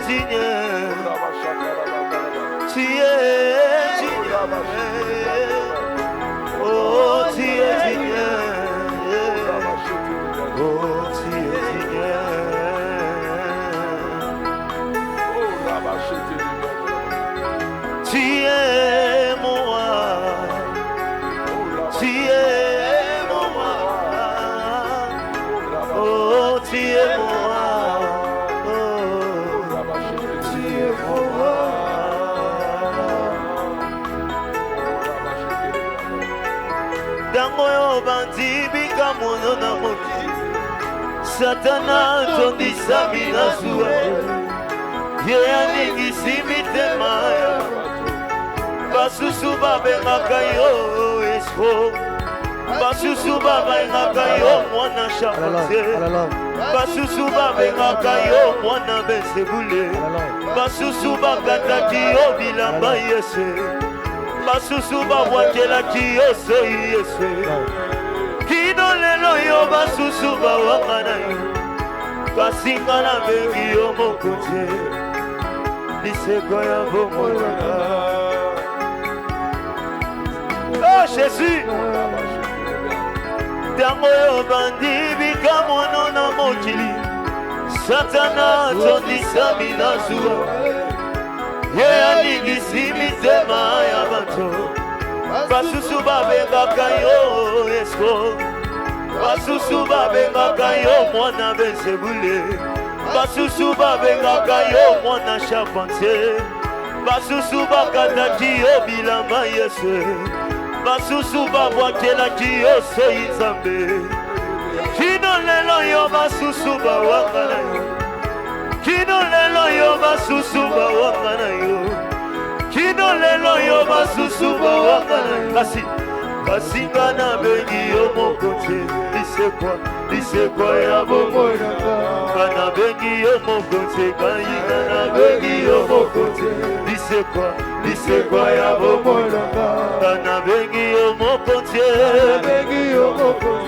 digne. Tu es digne. Oh, tu es digne. Oh, tu es digne. Tu es mon roi. Tu es mon roi. Oh, tu es mon roi. Oh, tu es mon roi. Dangoyo bandi bika mono na moki. Satana tondisa minazua. Yeyani gisimite maya. Basusu babe ngakayo esho. Basusu babe ngakayo mwana shapate. Basusu babe ngakayo mwana besebule. Basusu bakataki yo bilamba yese. Basusu babwakela kiyo soyi yese. Kino lelo yo basusu bawakana yo. Kasinga na bengi yo mokote. Niseko ya bomoyaka. Oh Jésus, tango yo bandi bika mono na mokili. Satana tondisa minazua. Ye aningisi mitema ya bato. Basusu babengaka yo esko. Basusu babengaka yo mwana besebule. Basusu babengaka yo mwana charpentier. Basusu bakataki yo bilamba yese. Basusu babwakelaki yo soyi nzambe. Kino lelo yo basusu bawakana yo. Kino lelo yo basusu bawakana yo. Kino lelo yo basusu bawakana yo. Kasinga na bengi yo mokote. Lisekwa ya bomoyaka. Kana bengi yo mokote. Kanyinga na bengi yo mokote. Lisekwa ya bomoyaka. Kana bengi yo mokote.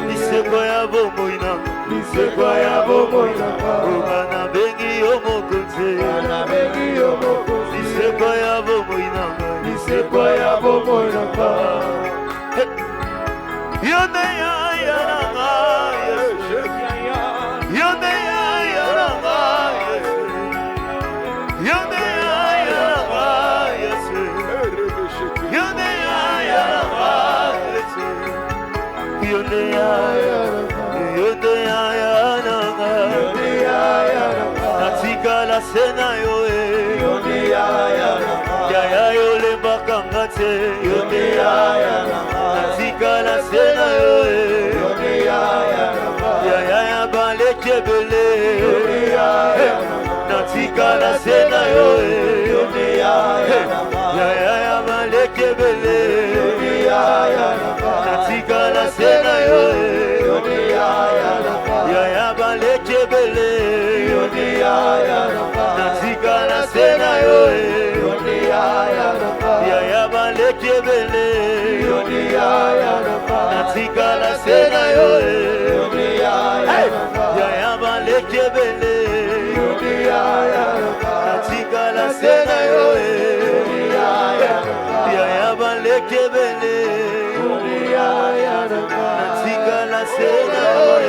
Lisekwa ya bomoyina. Lisekwa ya bomoyaka. Kana bengi yo mokote. Lisekwa ya bomoyina. Lisekwa ya bomoyaka. Yonde ya yaranga Yesu. Yonde ya yaranga Yesu. Yonde ya yaranga Yesu. Yonde ya yaranga Yesu. Yonde ya yaranga. Yonde ya yaranga. Yonde ya yaranga. Natika la sena yo e. Yonde ya yaranga. Ya yo le bakangate. Yonde ya yaranga. Natika la sena yo e. Yonde ya yaranga. Ya baleke bele. Yonde ya yaranga. Natika la sena yo e. Yonde ya yaranga. Ya baleke bele. Yonde ya yaranga. Natika la sena yo e. Yonde ya yaranga. Ya baleke bele. Yonde ya yaranga. Natika la sena yo e. Yonde ya yaranga. Ya baleke bele. Yonde ya yaranga. Natika la sena yo e. Yonde ya yaranga. Ya baleke bele. Yonde ya yaranga. Natika la sena yo e. Yonde ya yaranga. Ya baleke bele. Yonde ya yaranga. Natika la sena yo e.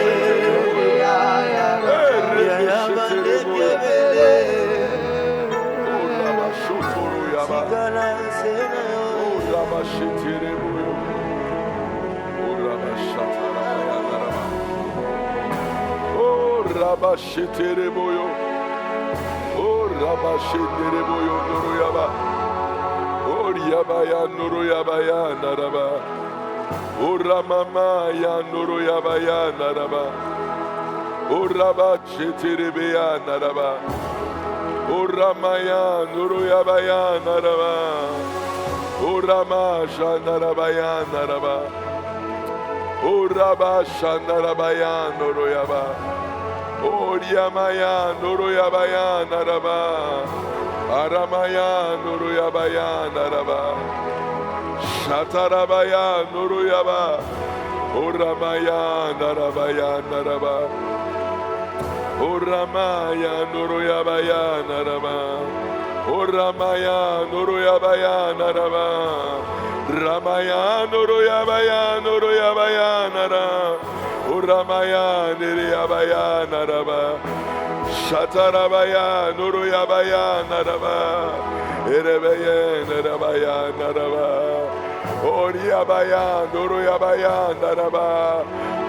Yonde ya yaranga. Ya baleke bele. Natika la sena yo e. Rabashetere boyo, oh rabashetere boyo, noro yaba, oh yaba ya noro yaba ya naraba, oh ramama ya noro yaba ya naraba, oh rabashetere beya naraba, oh ramaya noro yaba ya naraba, oh ramasha naraba ya naraba, oh rabasha naraba ya noro yaba. Oriamaya Noroyabaya Naraba Aramaya Noroyabaya Naraba Shatarabaya Noroyaba Oramaya Narabaya Naraba Oramaya Noroyabaya Naraba. Oramaya Noroyabaya Naraba. Ramaya Noroyabaya Noroyabaya Nara. Oramaya Niriyabaya Naraba. Shatarabaya Noroyabaya Naraba. Erebeye Narabaya Naraba. Oriabaya Noroyabaya Naraba.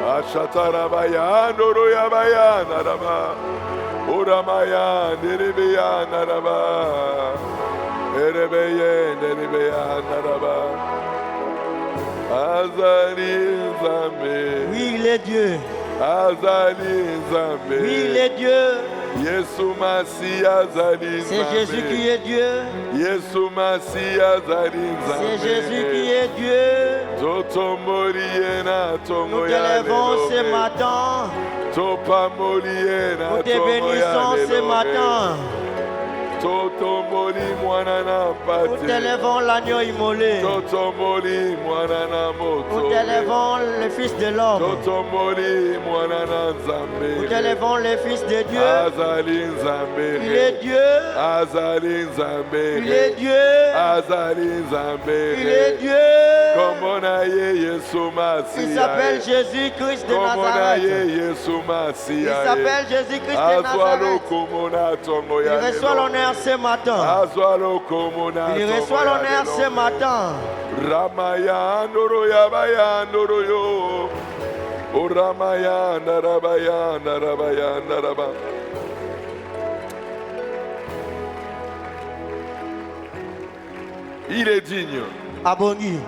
Ashatarabaya Noroyabaya Naraba. Oramaya Niribiya Naraba. Erebeye Niribiya Naraba. Azali Zame. Oui, il est Dieu. Azali Zame. Oui, il est Dieu. Yesu Masi Azali Zame. C'est Jésus qui est Dieu. Yesu Masi Azali Zame. C'est Jésus qui est Dieu. Nous t'élèvons ce matin. Nous te bénissons ce matin. Nous t'élèvons l'agneau immolé. Nous t'élèvons le Fils de l'homme. Nous t'élèvons le Fils de Dieu. Il est Dieu. Il est Dieu. Il est Dieu. Il s'appelle Jésus-Christ de Nazareth. Il s'appelle Jésus-Christ de Nazareth. Il reçoit l'honneur ce matin. Il reçoit l'honneur ce matin. Ramaya Noroyabaya Noroyo. Oramaya Narabaya Narabaya Naraba. Il est digne. Abongi.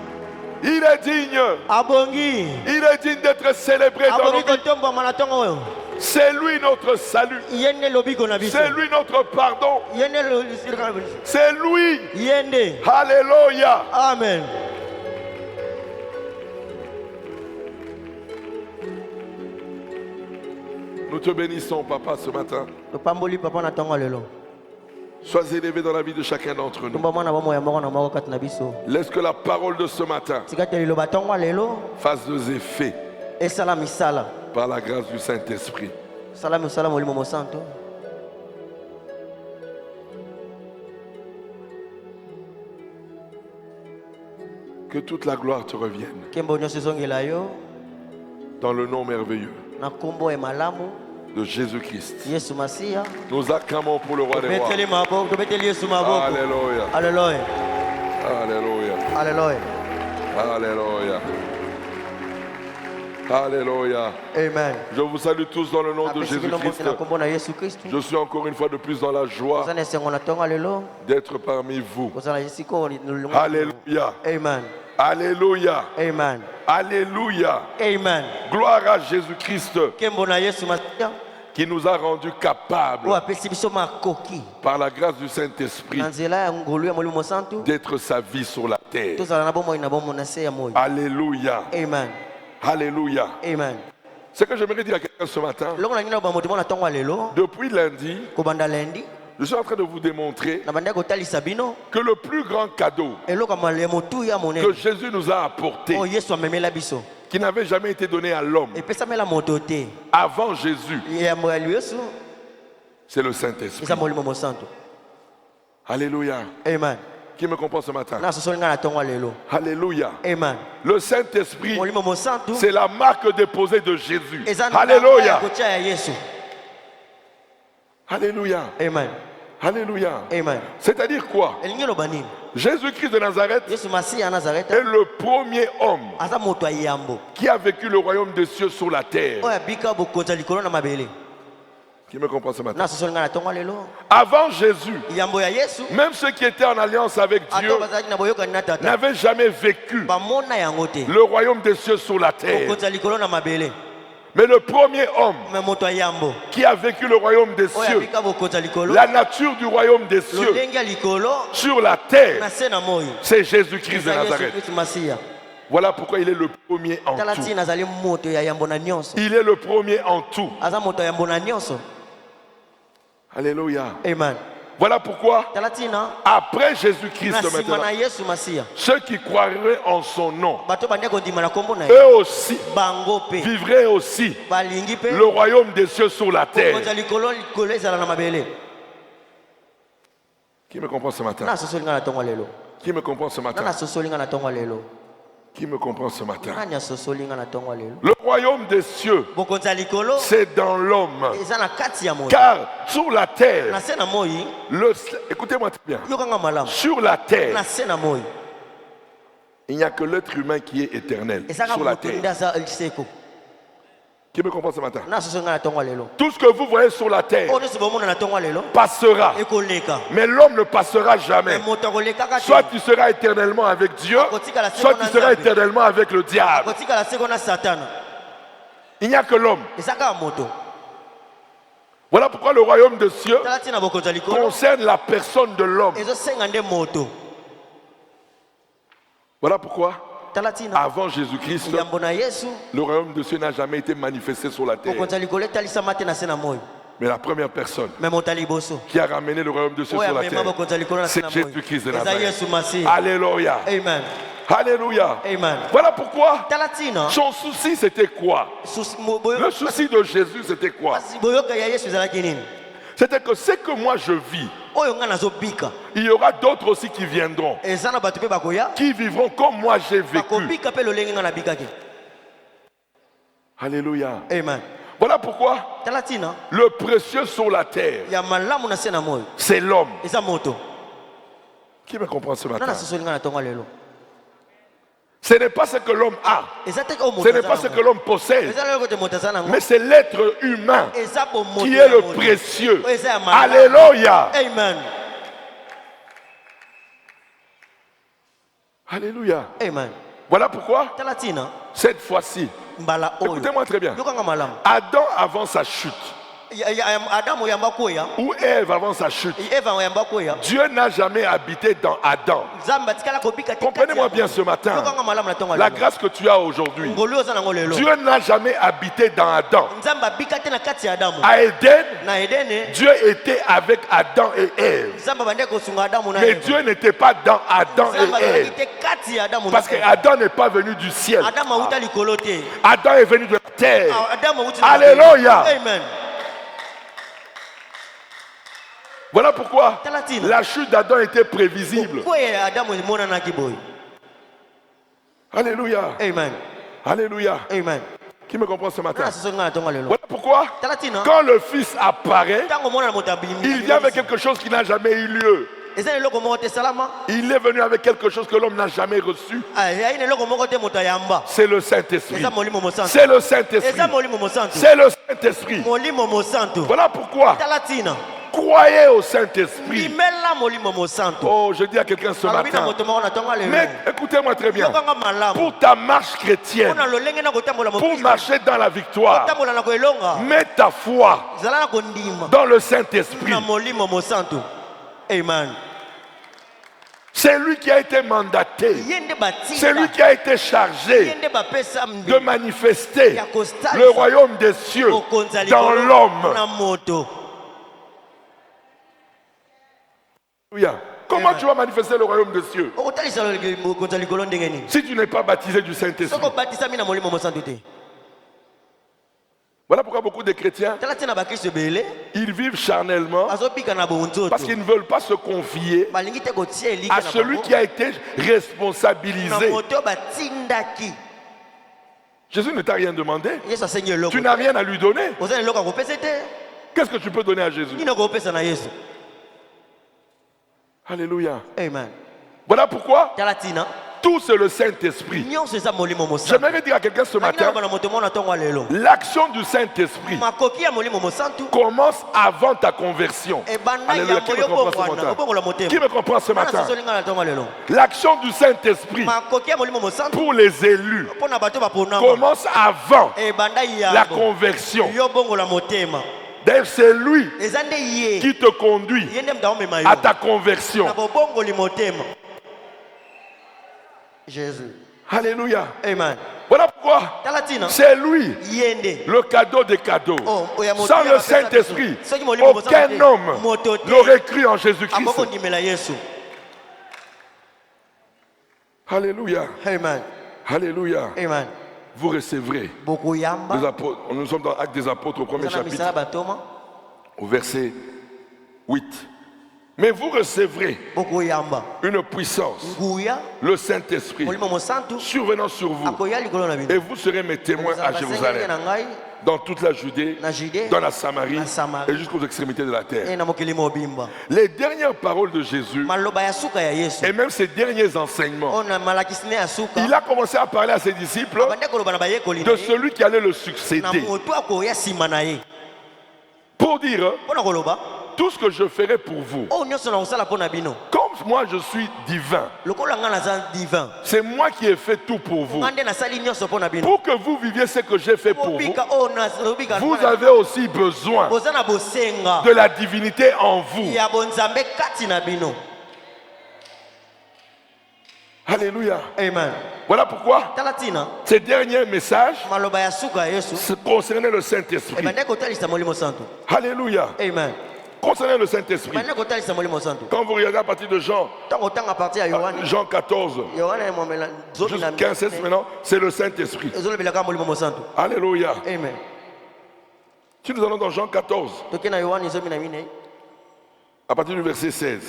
Il est digne. Abongi. Il est digne d'être célébré dans nos vies. C'est lui notre salut. C'est lui notre pardon. C'est lui. Alléluia. Amen. Nous te bénissons, Papa, ce matin. Papa. Sois élevé dans la vie de chacun d'entre nous. Laisse que la parole de ce matin fasse des effets par la grâce du Saint-Esprit. Que toute la gloire te revienne. Dans le nom merveilleux de Jésus-Christ. Nous acclamons pour le roi des rois. Alléluia. Alléluia. Alléluia. Alléluia. Alléluia. Alléluia. Amen. Je vous salue tous dans le nom de Jésus-Christ. Je suis encore une fois de plus dans la joie d'être parmi vous. Alléluia. Amen. Alléluia. Amen. Alléluia. Amen. Gloire à Jésus-Christ qui nous a rendus capables par la grâce du Saint-Esprit d'être sa vie sur la terre. Alléluia. Amen. Alléluia. Amen. Ce que j'aimerais dire à quelqu'un ce matin, depuis lundi, je suis en train de vous démontrer que le plus grand cadeau que Jésus nous a apporté, qui n'avait jamais été donné à l'homme avant Jésus, c'est le Saint-Esprit. Alléluia. Amen. Qui me comprend ce matin? Alléluia. Amen. Le Saint-Esprit, c'est la marque déposée de Jésus. Alléluia. Alléluia. Amen. Alléluia. Amen. C'est-à-dire quoi? Jésus-Christ de Nazareth est le premier homme qui a vécu le royaume des cieux sur la terre. Qui me comprend ce matin? Avant Jésus, même ceux qui étaient en alliance avec Dieu n'avaient jamais vécu le royaume des cieux sur la terre. Mais le premier homme qui a vécu le royaume des cieux, la nature du royaume des cieux sur la terre, c'est Jésus-Christ de Nazareth. Voilà pourquoi il est le premier en tout. Il est le premier en tout. Alléluia. Amen. Voilà pourquoi, après Jésus-Christ maintenant, ceux qui croiraient en son nom, eux aussi vivraient aussi le royaume des cieux sur la terre. Qui me comprend ce matin? Qui me comprend ce matin? Qui me comprend ce matin? Le royaume des cieux, c'est dans l'homme. Car sur la terre, écoutez-moi très bien, sur la terre, il n'y a que l'être humain qui est éternel. Sur la terre. Qui me comprend ce matin? Tout ce que vous voyez sur la terre passera. Mais l'homme ne passera jamais. Soit tu seras éternellement avec Dieu, soit tu seras éternellement avec le diable. Il n'y a que l'homme. Voilà pourquoi le royaume des cieux concerne la personne de l'homme. Voilà pourquoi avant Jésus-Christ, le royaume de Dieu n'a jamais été manifesté sur la terre. Mais la première personne qui a ramené le royaume de Dieu sur la terre, c'est Jésus-Christ de Nazareth. Alléluia. Amen. Alléluia. Amen. Voilà pourquoi son souci c'était quoi? Le souci de Jésus c'était quoi? C'était que ce que moi je vis, il y aura d'autres aussi qui viendront, qui vivront comme moi j'ai vécu. Alléluia. Amen. Voilà pourquoi le précieux sur la terre, c'est l'homme. Qui me comprend ce matin? Ce n'est pas ce que l'homme a, ce n'est pas ce que l'homme possède, mais c'est l'être humain qui est le précieux. Alléluia. Amen. Alléluia. Amen. Voilà pourquoi cette fois-ci, écoutez-moi très bien, Adam avant sa chute, ou Ève avant sa chute, Dieu n'a jamais habité dans Adam. Comprenez-moi bien ce matin, la grâce que tu as aujourd'hui, Dieu n'a jamais habité dans Adam. À Éden, Dieu était avec Adam et Ève, mais Dieu n'était pas dans Adam et Ève, parce que Adam n'est pas venu du ciel. Adam est venu de la terre. Alléluia. Amen. Voilà pourquoi la chute d'Adam était prévisible. Alléluia. Amen. Alléluia. Amen. Qui me comprend ce matin? Voilà pourquoi quand le Fils apparaît, il vient avec quelque chose qui n'a jamais eu lieu. Il est venu avec quelque chose que l'homme n'a jamais reçu. C'est le Saint-Esprit. C'est le Saint-Esprit. C'est le Saint-Esprit. Voilà pourquoi croyez au Saint-Esprit. Oh, je dis à quelqu'un ce matin, mais écoutez-moi très bien, pour ta marche chrétienne, pour marcher dans la victoire, mets ta foi dans le Saint-Esprit. Amen. C'est lui qui a été mandaté, c'est lui qui a été chargé de manifester le royaume des cieux dans l'homme. Comment tu vas manifester le royaume des cieux si tu n'es pas baptisé du Saint-Esprit? Voilà pourquoi beaucoup de chrétiens, ils vivent charnellement parce qu'ils ne veulent pas se confier à celui qui a été responsabilisé. Jésus ne t'a rien demandé. Tu n'as rien à lui donner. Qu'est-ce que tu peux donner à Jésus? Alléluia. Amen. Voilà pourquoi tout c'est le Saint-Esprit. J'aimerais dire à quelqu'un ce matin, l'action du Saint-Esprit commence avant ta conversion. Alléluia. Qui me comprend ce matin? Qui me comprend ce matin? L'action du Saint-Esprit pour les élus commence avant la conversion. D'ailleurs, c'est lui qui te conduit à ta conversion. Jésus. Alléluia. Amen. Voilà pourquoi c'est lui le cadeau des cadeaux. Sans le Saint-Esprit, aucun homme n'aurait cru en Jésus-Christ. Alléluia. Amen. Alléluia. Amen. Vous recevrez. Les apôtres, nous sommes dans l'Acte des Apôtres au premier chapitre, au verset 8. Mais vous recevrez une puissance, le Saint-Esprit, survenant sur vous. Et vous serez mes témoins à Jérusalem, dans toute la Judée, dans la Samarie et jusqu'aux extrémités de la terre. Les dernières paroles de Jésus et même ses derniers enseignements, il a commencé à parler à ses disciples de celui qui allait le succéder. Pour dire, tout ce que je ferai pour vous, comme moi je suis divin, c'est moi qui ai fait tout pour vous. Pour que vous viviez ce que j'ai fait pour vous, vous avez aussi besoin de la divinité en vous. Alléluia. Amen. Voilà pourquoi ces derniers messages concernaient le Saint-Esprit. Alléluia. Amen. Concernant le Saint-Esprit, quand vous regardez à partir de Jean 14, jusqu'à 15, 16 maintenant, c'est le Saint-Esprit. Alléluia. Amen. Si nous allons dans Jean 14, à partir du verset 16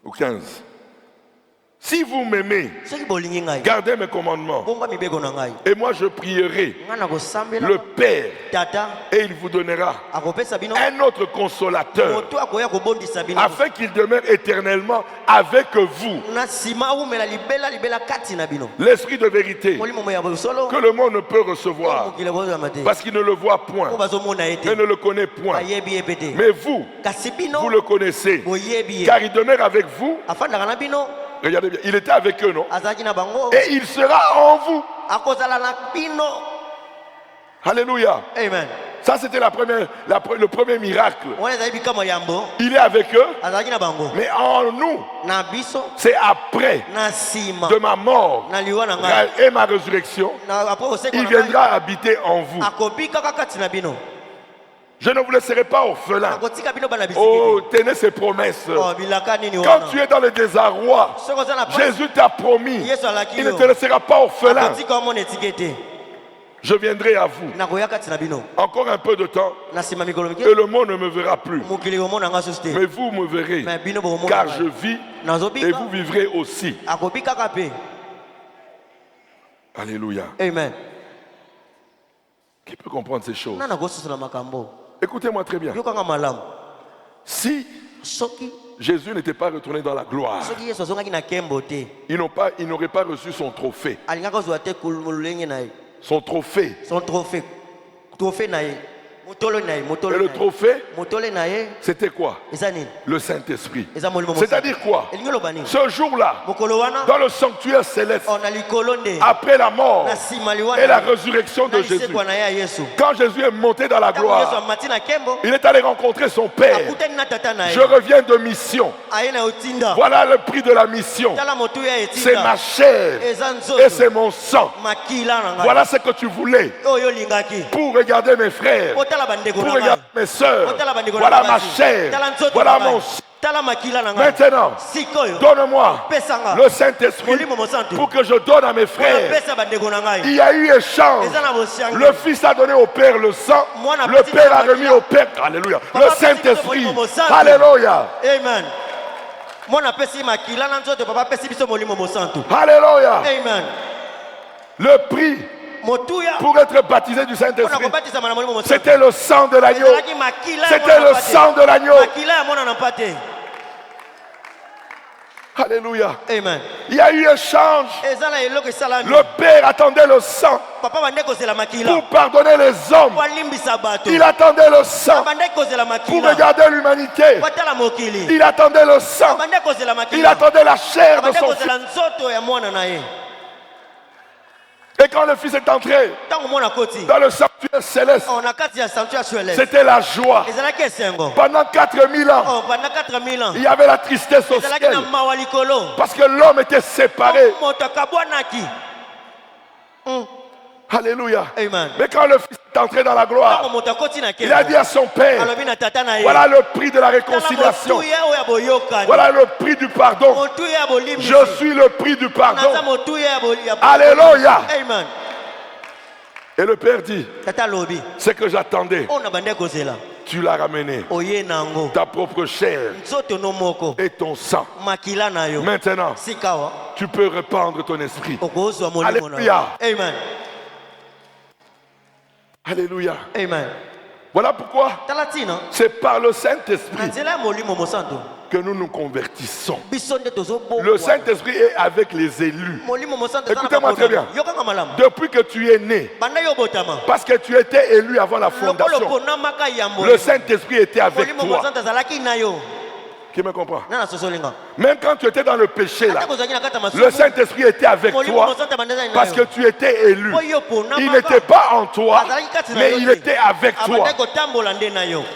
ou 15. Si vous m'aimez, gardez mes commandements. Et moi je prierai le Père et il vous donnera un autre consolateur afin qu'il demeure éternellement avec vous. L'Esprit de vérité que le monde ne peut recevoir parce qu'il ne le voit point et ne le connaît point. Mais vous, vous le connaissez car il demeure avec vous. Regardez bien, il était avec eux, non? Et il sera en vous. Alléluia. Amen. Ça, c'était le premier miracle. Il est avec eux. Mais en nous, c'est après de ma mort et ma résurrection, il viendra habiter en vous. Je ne vous laisserai pas orphelin. Oh, tenez ces promesses. Quand tu es dans le désarroi, Jésus t'a promis, il ne te laissera pas orphelin. Je viendrai à vous. Encore un peu de temps et le monde ne me verra plus. Mais vous me verrez, car je vis et vous vivrez aussi. Alléluia. Amen. Qui peut comprendre ces choses? Écoutez-moi très bien. Si Jésus n'était pas retourné dans la gloire, il n'aurait pas reçu son trophée. Son trophée. Et le trophée, c'était quoi? Le Saint-Esprit. C'est-à-dire quoi? Ce jour-là, dans le sanctuaire céleste, après la mort et la résurrection de Jésus, quand Jésus est monté dans la gloire, il est allé rencontrer son Père. Je reviens de mission. Voilà le prix de la mission. C'est ma chair et c'est mon sang. Voilà ce que tu voulais pour regarder mes frères, pour regarder mes soeurs. Voilà ma chair, voilà mon sang. Maintenant, donne-moi le Saint-Esprit pour que je donne à mes frères. Il y a eu échange. Le Fils a donné au Père le sang, le Père a remis au Père, alléluia, le Saint-Esprit. Alléluia. Amen. Alléluia. Amen. Le prix pour être baptisé du Saint-Esprit, c'était le sang de l'agneau. C'était le sang de l'agneau. Alléluia. Amen. Il y a eu échange. Le Père attendait le sang pour pardonner les hommes. Il attendait le sang pour regarder l'humanité. Il attendait le sang. Il attendait la chair de son fils. Et quand le Fils est entré dans le sanctuaire céleste, c'était la joie. Pendant 4000 ans, il y avait la tristesse au ciel. Parce que l'homme était séparé. Alléluia. Amen. Mais quand le Fils est entré dans la gloire, il a dit à son Père, voilà le prix de la réconciliation. Voilà le prix du pardon. Je suis le prix du pardon. Alléluia. Amen. Et le Père dit, ce que j'attendais, tu l'as ramené. Ta propre chair et ton sang. Maintenant, tu peux répandre ton esprit. Alléluia. Amen. Alléluia. Amen. Voilà pourquoi c'est par le Saint-Esprit que nous nous convertissons. Le Saint-Esprit est avec les élus. Écoutez-moi très bien. Depuis que tu es né, parce que tu étais élu avant la fondation, le Saint-Esprit était avec toi. Qui me comprend? Même quand tu étais dans le péché là, le Saint-Esprit était avec toi parce que tu étais élu. Il n'était pas en toi, mais il était avec toi.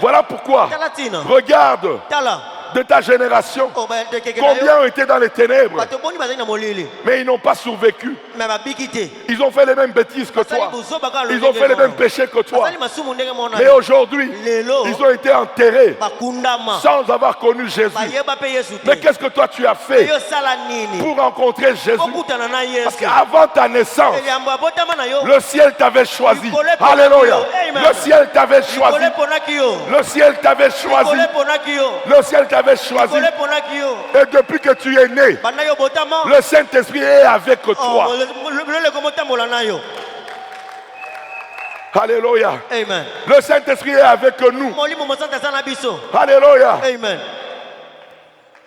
Voilà pourquoi, regarde de ta génération, combien ont été dans les ténèbres, mais ils n'ont pas survécu. Ils ont fait les mêmes bêtises que toi. Ils ont fait les mêmes péchés que toi. Mais aujourd'hui, ils ont été enterrés sans avoir connu Jésus. Mais qu'est-ce que toi tu as fait pour rencontrer Jésus? Parce qu'avant ta naissance, le ciel t'avait choisi. Alléluia. Le ciel t'avait choisi. Le ciel t'avait choisi. Le ciel t'avait choisi. Et depuis que tu es né, le Saint-Esprit est avec toi. Alléluia. Amen. Le Saint-Esprit est avec nous. Alléluia. Amen.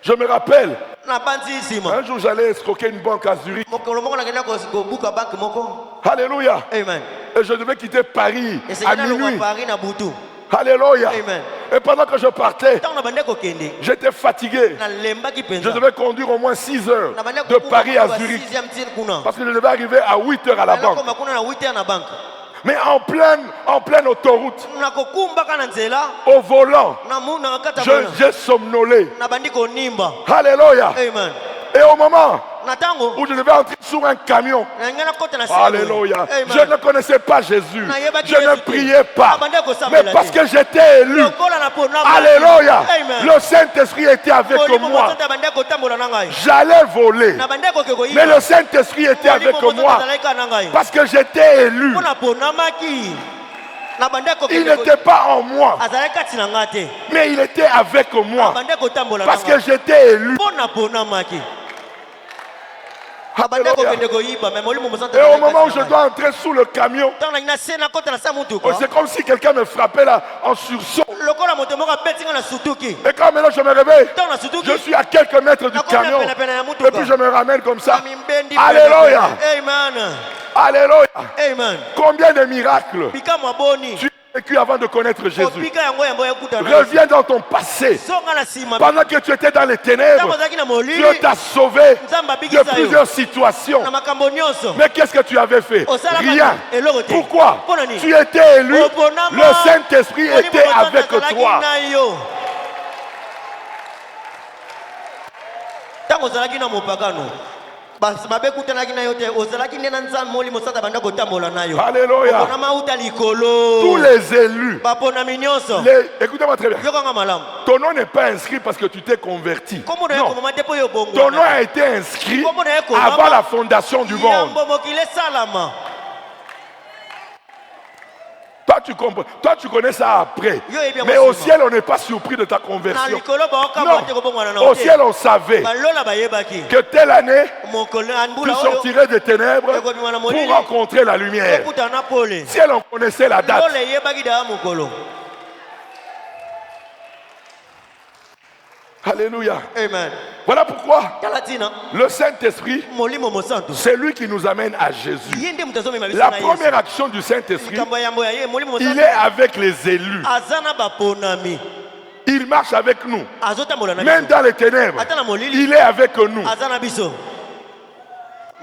Je me rappelle, un jour j'allais escroquer une banque à Zurich. Alléluia. Amen. Et je devais quitter Paris à minuit. Alléluia. Amen. Et pendant que je partais, j'étais fatigué. Je devais conduire au moins 6 heures de Paris à Zurich. Parce que je devais arriver à 8 heures à la banque. Mais en pleine autoroute, au volant, j'ai somnolé. Alléluia. Amen. Et au moment où je devais entrer sur un camion, alléluia, je ne connaissais pas Jésus, je ne priais pas, mais parce que j'étais élu, alléluia, le Saint-Esprit était avec moi. J'allais voler, mais le Saint-Esprit était avec moi parce que j'étais élu. Il n'était pas en moi, mais il était avec moi parce que j'étais élu. Et au moment où je dois entrer sous le camion, c'est comme si quelqu'un me frappait là en sursaut. Et quand maintenant je me réveille, je suis à quelques mètres du camion. Et puis je me ramène comme ça. Alléluia. Alléluia. Amen. Combien de miracles tu as vécu avant de connaître Jésus. Reviens dans ton passé. Pendant que tu étais dans les ténèbres, Dieu t'a sauvé de plusieurs situations. Mais qu'est-ce que tu avais fait? Rien. Pourquoi? Tu étais élu. Le Saint-Esprit était avec toi. Alléluia. Tous les élus. Écoutez-moi très bien. Ton nom n'est pas inscrit parce que tu t'es converti. Non. Ton nom a été inscrit avant la fondation du monde. Toi, tu connais ça après. Mais au ciel, on n'est pas surpris de ta conversion. Non. Au ciel, on savait que telle année, tu sortirais des ténèbres pour rencontrer la lumière. Ciel, on connaissait la date. Alléluia. Amen. Voilà pourquoi le Saint-Esprit, c'est lui qui nous amène à Jésus. La première action du Saint-Esprit, il est avec les élus. Il marche avec nous. Même dans les ténèbres, il est avec nous.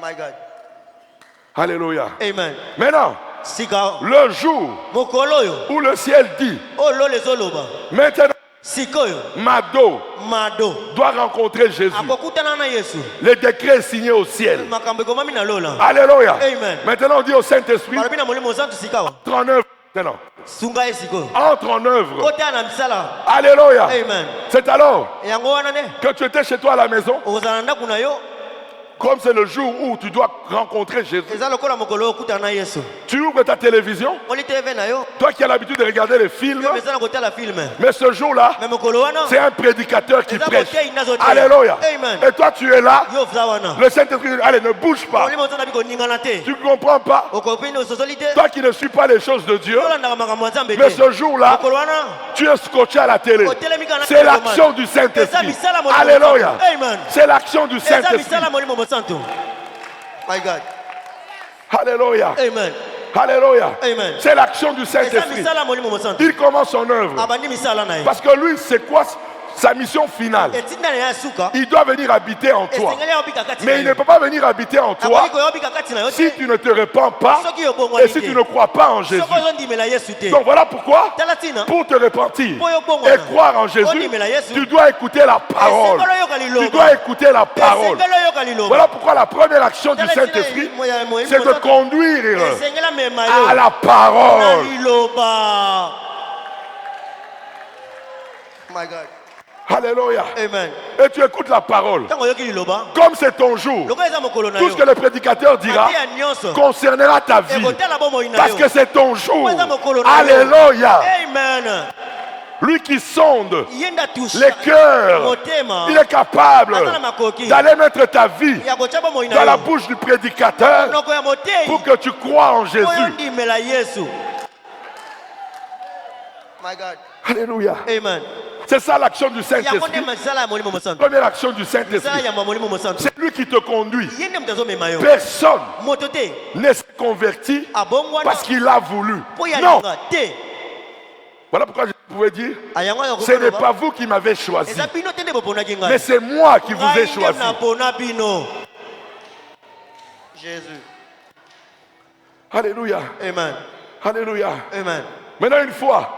My God. Alléluia. Amen. Maintenant, le jour où le ciel dit, maintenant, Mado doit rencontrer Jésus. Le décret est signé au ciel. Alléluia. Amen. Maintenant, on dit au Saint-Esprit, entre en œuvre. Maintenant. Entre en œuvre. Alléluia. Amen. C'est alors que tu étais chez toi à la maison. Comme c'est le jour où tu dois rencontrer Jésus. Tu ouvres ta télévision. Toi qui as l'habitude de regarder les films. Mais ce jour-là, c'est un prédicateur qui prêche. Alléluia. Et toi tu es là. Le Saint-Esprit dit, allez, ne bouge pas. Tu ne comprends pas. Toi qui ne suis pas les choses de Dieu. Mais ce jour-là, tu es scotché à la télé. C'est l'action du Saint-Esprit. Alléluia. C'est l'action du Saint-Esprit. My God. Alléluia. Amen. Alléluia. Amen. C'est l'action du Saint-Esprit. Il commence son œuvre. Parce que lui, c'est quoi sa mission finale? Il doit venir habiter en toi. Mais il ne peut pas venir habiter en toi si tu ne te répands pas et si tu ne crois pas en Jésus. Donc voilà pourquoi, pour te repentir et croire en Jésus, tu dois écouter la parole. Tu dois écouter la parole. Voilà pourquoi la première action du Saint-Esprit, c'est de conduire à la parole. My God. Alléluia. Amen. Et tu écoutes la parole. Comme c'est ton jour, tout ce que le prédicateur dira concernera ta vie. Parce que c'est ton jour. Alléluia. Amen. Lui qui sonde les cœurs, il est capable d'aller mettre ta vie dans la bouche du prédicateur pour que tu crois en Jésus. My God. Alléluia. Amen. C'est ça l'action du Saint-Esprit. Première action du Saint-Esprit. C'est lui qui te conduit. Personne ne s'est converti parce qu'il a voulu. Non. Voilà pourquoi je pouvais dire, ce n'est pas vous qui m'avez choisi, mais c'est moi qui vous ai choisi. Jésus. Alléluia. Amen. Alléluia. Amen. Maintenant, une fois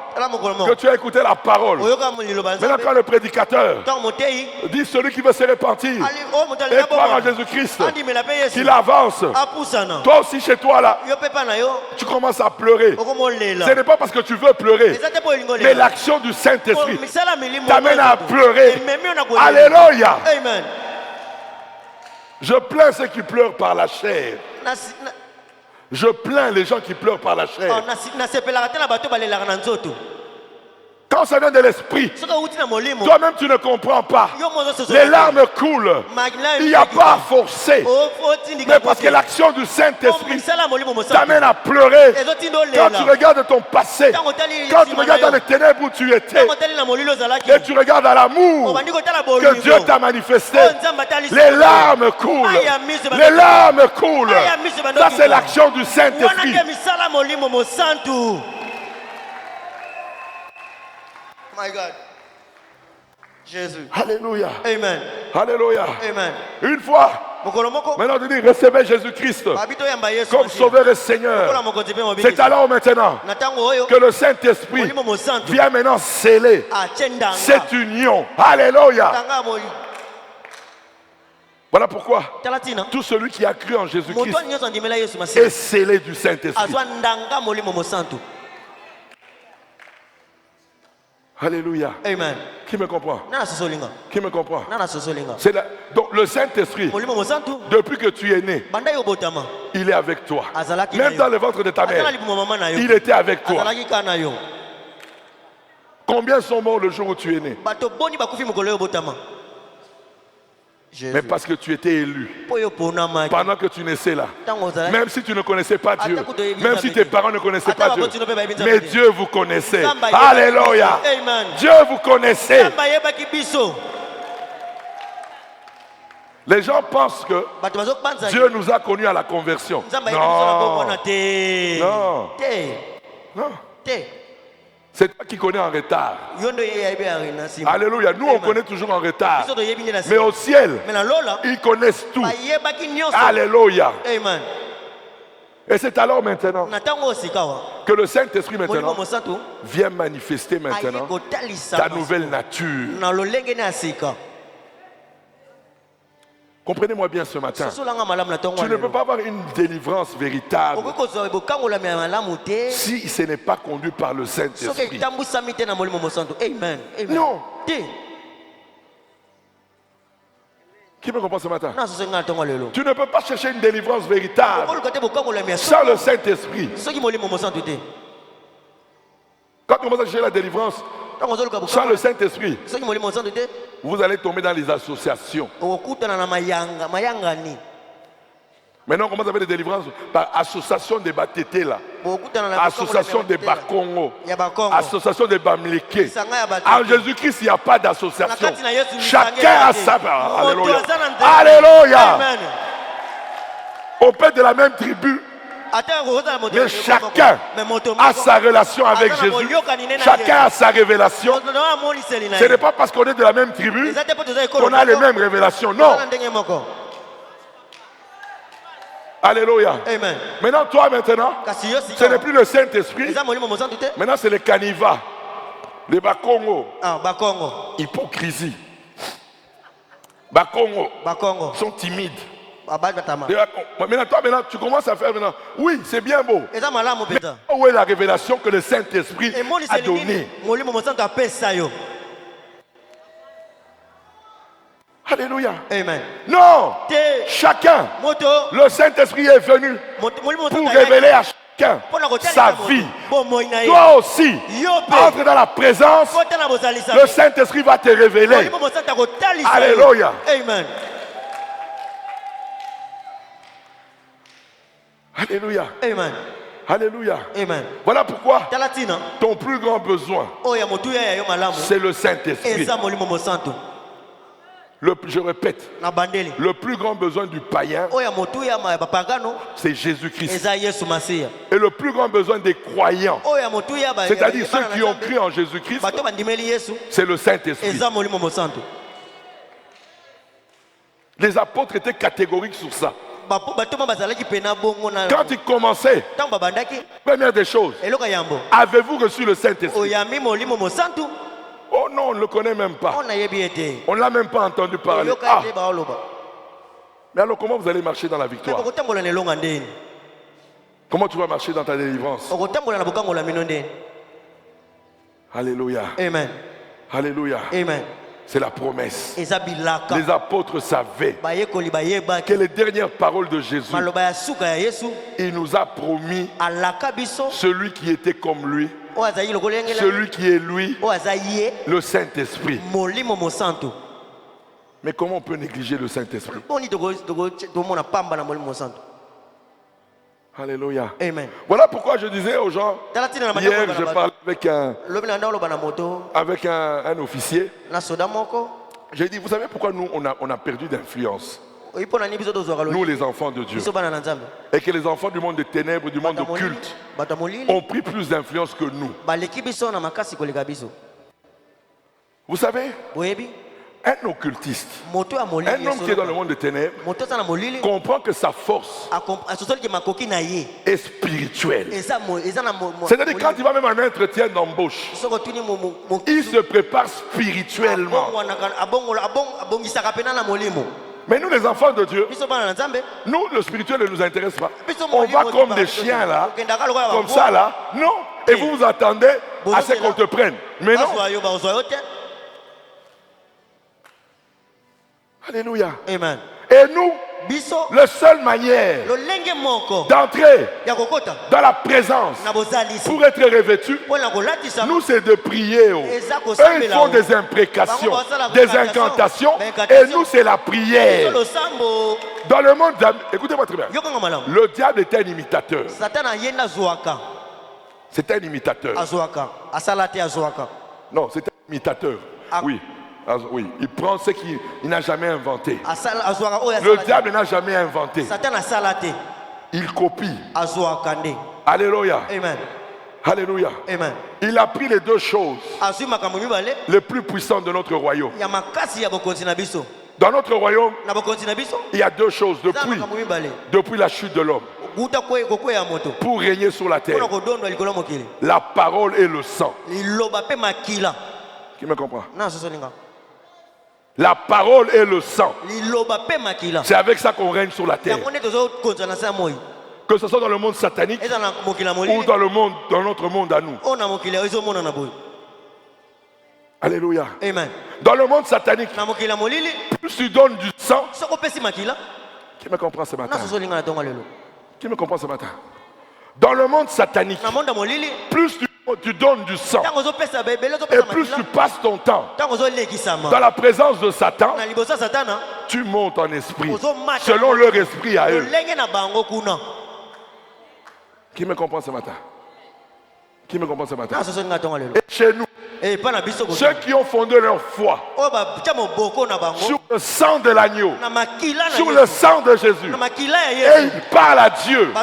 que tu as écouté la parole, maintenant quand le prédicateur dit celui qui veut se repentir et croire en Jésus-Christ, qu'il avance, toi aussi chez toi là, tu commences à pleurer. Ce n'est pas parce que tu veux pleurer, mais l'action du Saint-Esprit t'amène à pleurer. Alléluia. Amen. Je plains ceux qui pleurent par la chair. Je plains les gens qui pleurent par la chair. Quand ça vient de l'esprit, toi-même tu ne comprends pas. Les larmes coulent. Il n'y a pas à forcer. Mais parce que l'action du Saint-Esprit t'amène à pleurer. Quand tu regardes ton passé, quand tu regardes dans les ténèbres où tu étais, et tu regardes à l'amour que Dieu t'a manifesté, les larmes coulent. Les larmes coulent. Ça c'est l'action du Saint-Esprit. My God. Jésus. Alléluia. Amen. Alléluia. Amen. Une fois, maintenant tu dis recevez Jésus-Christ comme Sauveur et Seigneur. C'est alors maintenant que le Saint-Esprit vient maintenant sceller cette union. Alléluia. Voilà pourquoi tout celui qui a cru en Jésus-Christ est scellé du Saint-Esprit. Alléluia. Amen. Qui me comprend? Qui me comprend? Donc le Saint-Esprit, depuis que tu es né, il est avec toi. Même dans le ventre de ta mère, il était avec toi. Combien sont morts le jour où tu es né? Mais parce que tu étais élu. Pendant que tu naissais là. Même si tu ne connaissais pas Dieu. Même si tes parents ne connaissaient pas Dieu. Mais Dieu vous connaissait. Alléluia. Dieu vous connaissait. Les gens pensent que Dieu nous a connus à la conversion. Non. Non. Non. C'est toi qui connais en retard. Alléluia. Nous, on connaît toujours en retard. Mais au ciel, ils connaissent tout. Alléluia. Et c'est alors maintenant que le Saint-Esprit maintenant vient manifester maintenant ta nouvelle nature. Comprenez-moi bien ce matin. Tu ne peux pas avoir une délivrance véritable si ce n'est pas conduit par le Saint-Esprit. Non. Qui me comprend ce matin? Tu ne peux pas chercher une délivrance véritable sans le Saint-Esprit. Quand tu commences à chercher la délivrance sans le Saint-Esprit, vous allez tomber dans les associations. Maintenant, on commence à faire des délivrances par association des Batété là, association des Bakongo, association des Bamléké. En Jésus-Christ, il n'y a pas d'association. Chacun a sa part. Alléluia. Alléluia. On peut être de la même tribu, mais chacun a sa relation avec Jésus. Chacun a sa révélation. Ce n'est pas parce qu'on est de la même tribu qu'on a les mêmes révélations. Non. Alléluia. Amen. Maintenant, toi, ce n'est plus le Saint-Esprit. Maintenant, c'est les canivas, les Bakongo. Hypocrisie. Bakongo sont timides. Maintenant, toi, tu commences à faire maintenant. Oui, c'est bien beau. Mais où est la révélation que le Saint-Esprit a donnée? Alléluia. Amen. Non. Chacun. Le Saint-Esprit est venu pour révéler à chacun sa vie. Toi aussi, entre dans la présence. Le Saint-Esprit va te révéler. Alléluia. Amen. Alléluia. Amen. Alléluia. Amen. Voilà pourquoi ton plus grand besoin, c'est le Saint-Esprit. Je répète, le plus grand besoin du païen, c'est Jésus-Christ. Et le plus grand besoin des croyants, c'est-à-dire ceux qui ont cru en Jésus-Christ, c'est le Saint-Esprit. Les apôtres étaient catégoriques sur ça. Quand ils commençaient, première des choses, avez-vous reçu le Saint-Esprit? Oh non, on ne le connaît même pas. On ne l'a même pas entendu parler. Ah. Mais alors comment vous allez marcher dans la victoire? Comment tu vas marcher dans ta délivrance? Alléluia. Amen. Alléluia. Amen. C'est la promesse. Les apôtres savaient que les dernières paroles de Jésus, il nous a promis celui qui était comme lui, celui qui est lui, le Saint-Esprit. Mais comment on peut négliger le Saint-Esprit? Alléluia. Amen. Voilà pourquoi je disais aux gens, hier je parlais avec un officier. J'ai dit, vous savez pourquoi nous on a perdu d'influence? Nous les enfants de Dieu. Et que les enfants du monde des ténèbres, du monde occulte, ont pris plus d'influence que nous. Vous savez, un occultiste, un homme qui est dans le monde des ténèbres, comprend que sa force est spirituelle. C'est-à-dire quand il va même en entretien d'embauche, il se prépare spirituellement. Mais nous les enfants de Dieu, nous le spirituel ne nous intéresse pas. On va comme des chiens là, comme ça là, non. Et vous vous attendez à ce qu'on te prenne. Mais non. Alléluia. Amen. Et nous, la seule manière d'entrer dans la présence pour être revêtus, nous c'est de prier. Eux ils font des imprécations, des incantations, et nous c'est la prière. Dans le monde, écoutez-moi très bien, le diable est un imitateur. C'est un imitateur. Non, c'est un imitateur. Oui. Oui, il prend ce qu'il n'a jamais inventé. Le diable n'a jamais inventé. Il copie. Alléluia. Amen. Alléluia. Amen. Il a pris les deux choses les plus puissantes de notre royaume. Dans notre royaume, il y a deux choses depuis la chute de l'homme. Pour régner sur la terre, la parole et le sang. Qui me comprend? La parole et le sang. C'est avec ça qu'on règne sur la terre. Que ce soit dans le monde satanique ou dans notre monde à nous. Alléluia. Amen. Dans le monde satanique, plus tu donnes du sang. Qui me comprend ce matin? Qui me comprend ce matin? Dans le monde satanique, plus tu donnes du sang et plus tu passes ton temps dans la présence de Satan, tu montes en esprit selon leur esprit à eux. Qui me comprend ce matin? Qui me comprend ce matin? Et chez nous, ceux qui ont fondé leur foi sur le sang de l'agneau, sur le sang de Jésus, et ils parlent à Dieu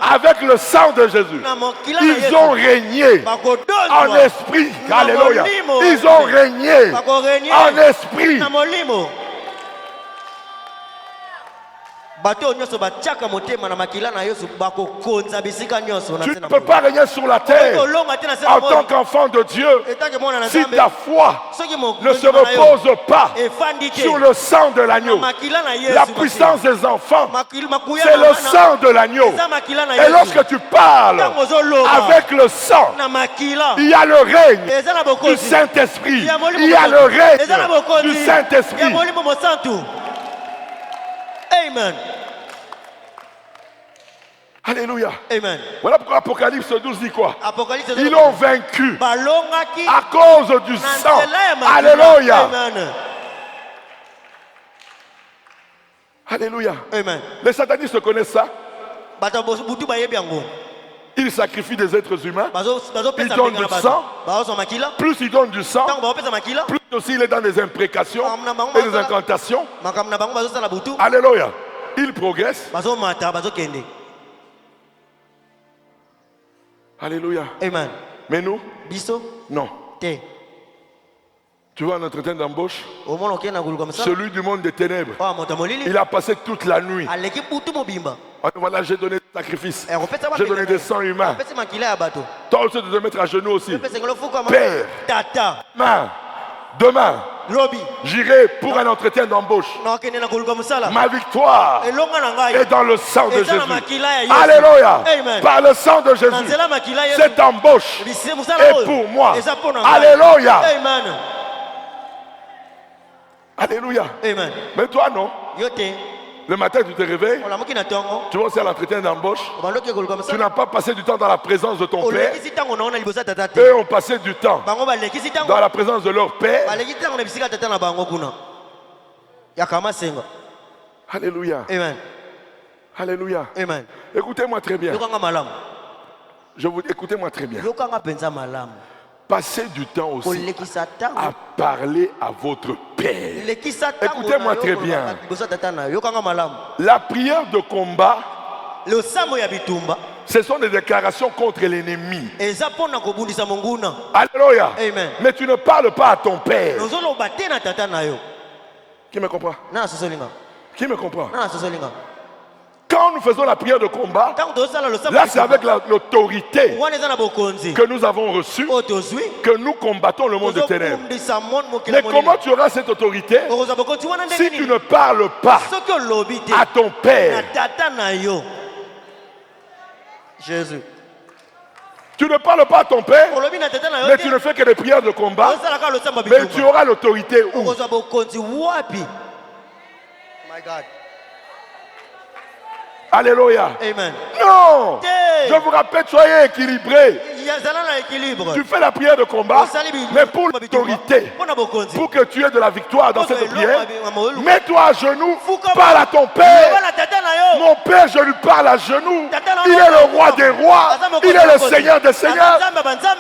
avec le sang de Jésus, ils ont régné en esprit. Alléluia. Ils ont régné en esprit. Tu ne peux pas régner sur la terre en tant qu'enfant de Dieu si ta foi ne se repose pas sur le sang de l'agneau. La puissance des enfants, c'est le sang de l'agneau. Et lorsque tu parles avec le sang, il y a le règne du Saint-Esprit. Il y a le règne du Saint-Esprit. Amen. Alléluia. Amen. Voilà pourquoi Apocalypse 12 dit quoi? Ils l'ont vaincu à cause du sang. Alléluia. Alléluia. Amen. Les satanistes connaissent ça. Ils sacrifient des êtres humains. Ils donnent du sang. Plus ils donnent du sang, plus aussi il est dans des imprécations et des incantations. Alléluia. Ils progressent. Alléluia. Amen. Mais nous, non. Tu vois un entretien d'embauche, celui du monde des ténèbres, il a passé toute la nuit. Voilà, j'ai donné des sacrifices. J'ai donné des sangs humains. Toi aussi, tu dois te mettre à genoux aussi. Père, demain, j'irai pour un entretien d'embauche. Ma victoire est dans le sang de Jésus. Alléluia. Par le sang de Jésus, cette embauche est pour moi. Alléluia. Alléluia. Mais toi, non. Le matin, tu te réveilles, tu vas aussi à l'entretien d'embauche. Tu n'as pas passé du temps dans la présence de ton père. Eux ont passé du temps dans la présence de leur père. Alléluia. Amen. Alléluia. Amen. Écoutez-moi très bien. Écoutez-moi très bien. Passez du temps aussi à parler à votre Père. Écoutez-moi très bien. La prière de combat, ce sont des déclarations contre l'ennemi. Alléluia. Amen. Mais tu ne parles pas à ton Père. Qui me comprend? Qui me comprend? Quand nous faisons la prière de combat, là c'est avec l'autorité que nous avons reçue que nous combattons le monde des ténèbres. Mais comment tu auras cette autorité si tu ne parles pas à ton Père? Jésus. Tu ne parles pas à ton Père, mais tu ne fais que des prières de combat, mais tu auras l'autorité où? My God. Alléluia. Amen. Non. Je vous rappelle, soyez équilibrés. Tu fais la prière de combat, mais pour l'autorité, pour que tu aies de la victoire dans cette prière, mets-toi à genoux, parle à ton Père. Mon Père, je lui parle à genoux. Il est le roi des rois, il est le Seigneur des seigneurs.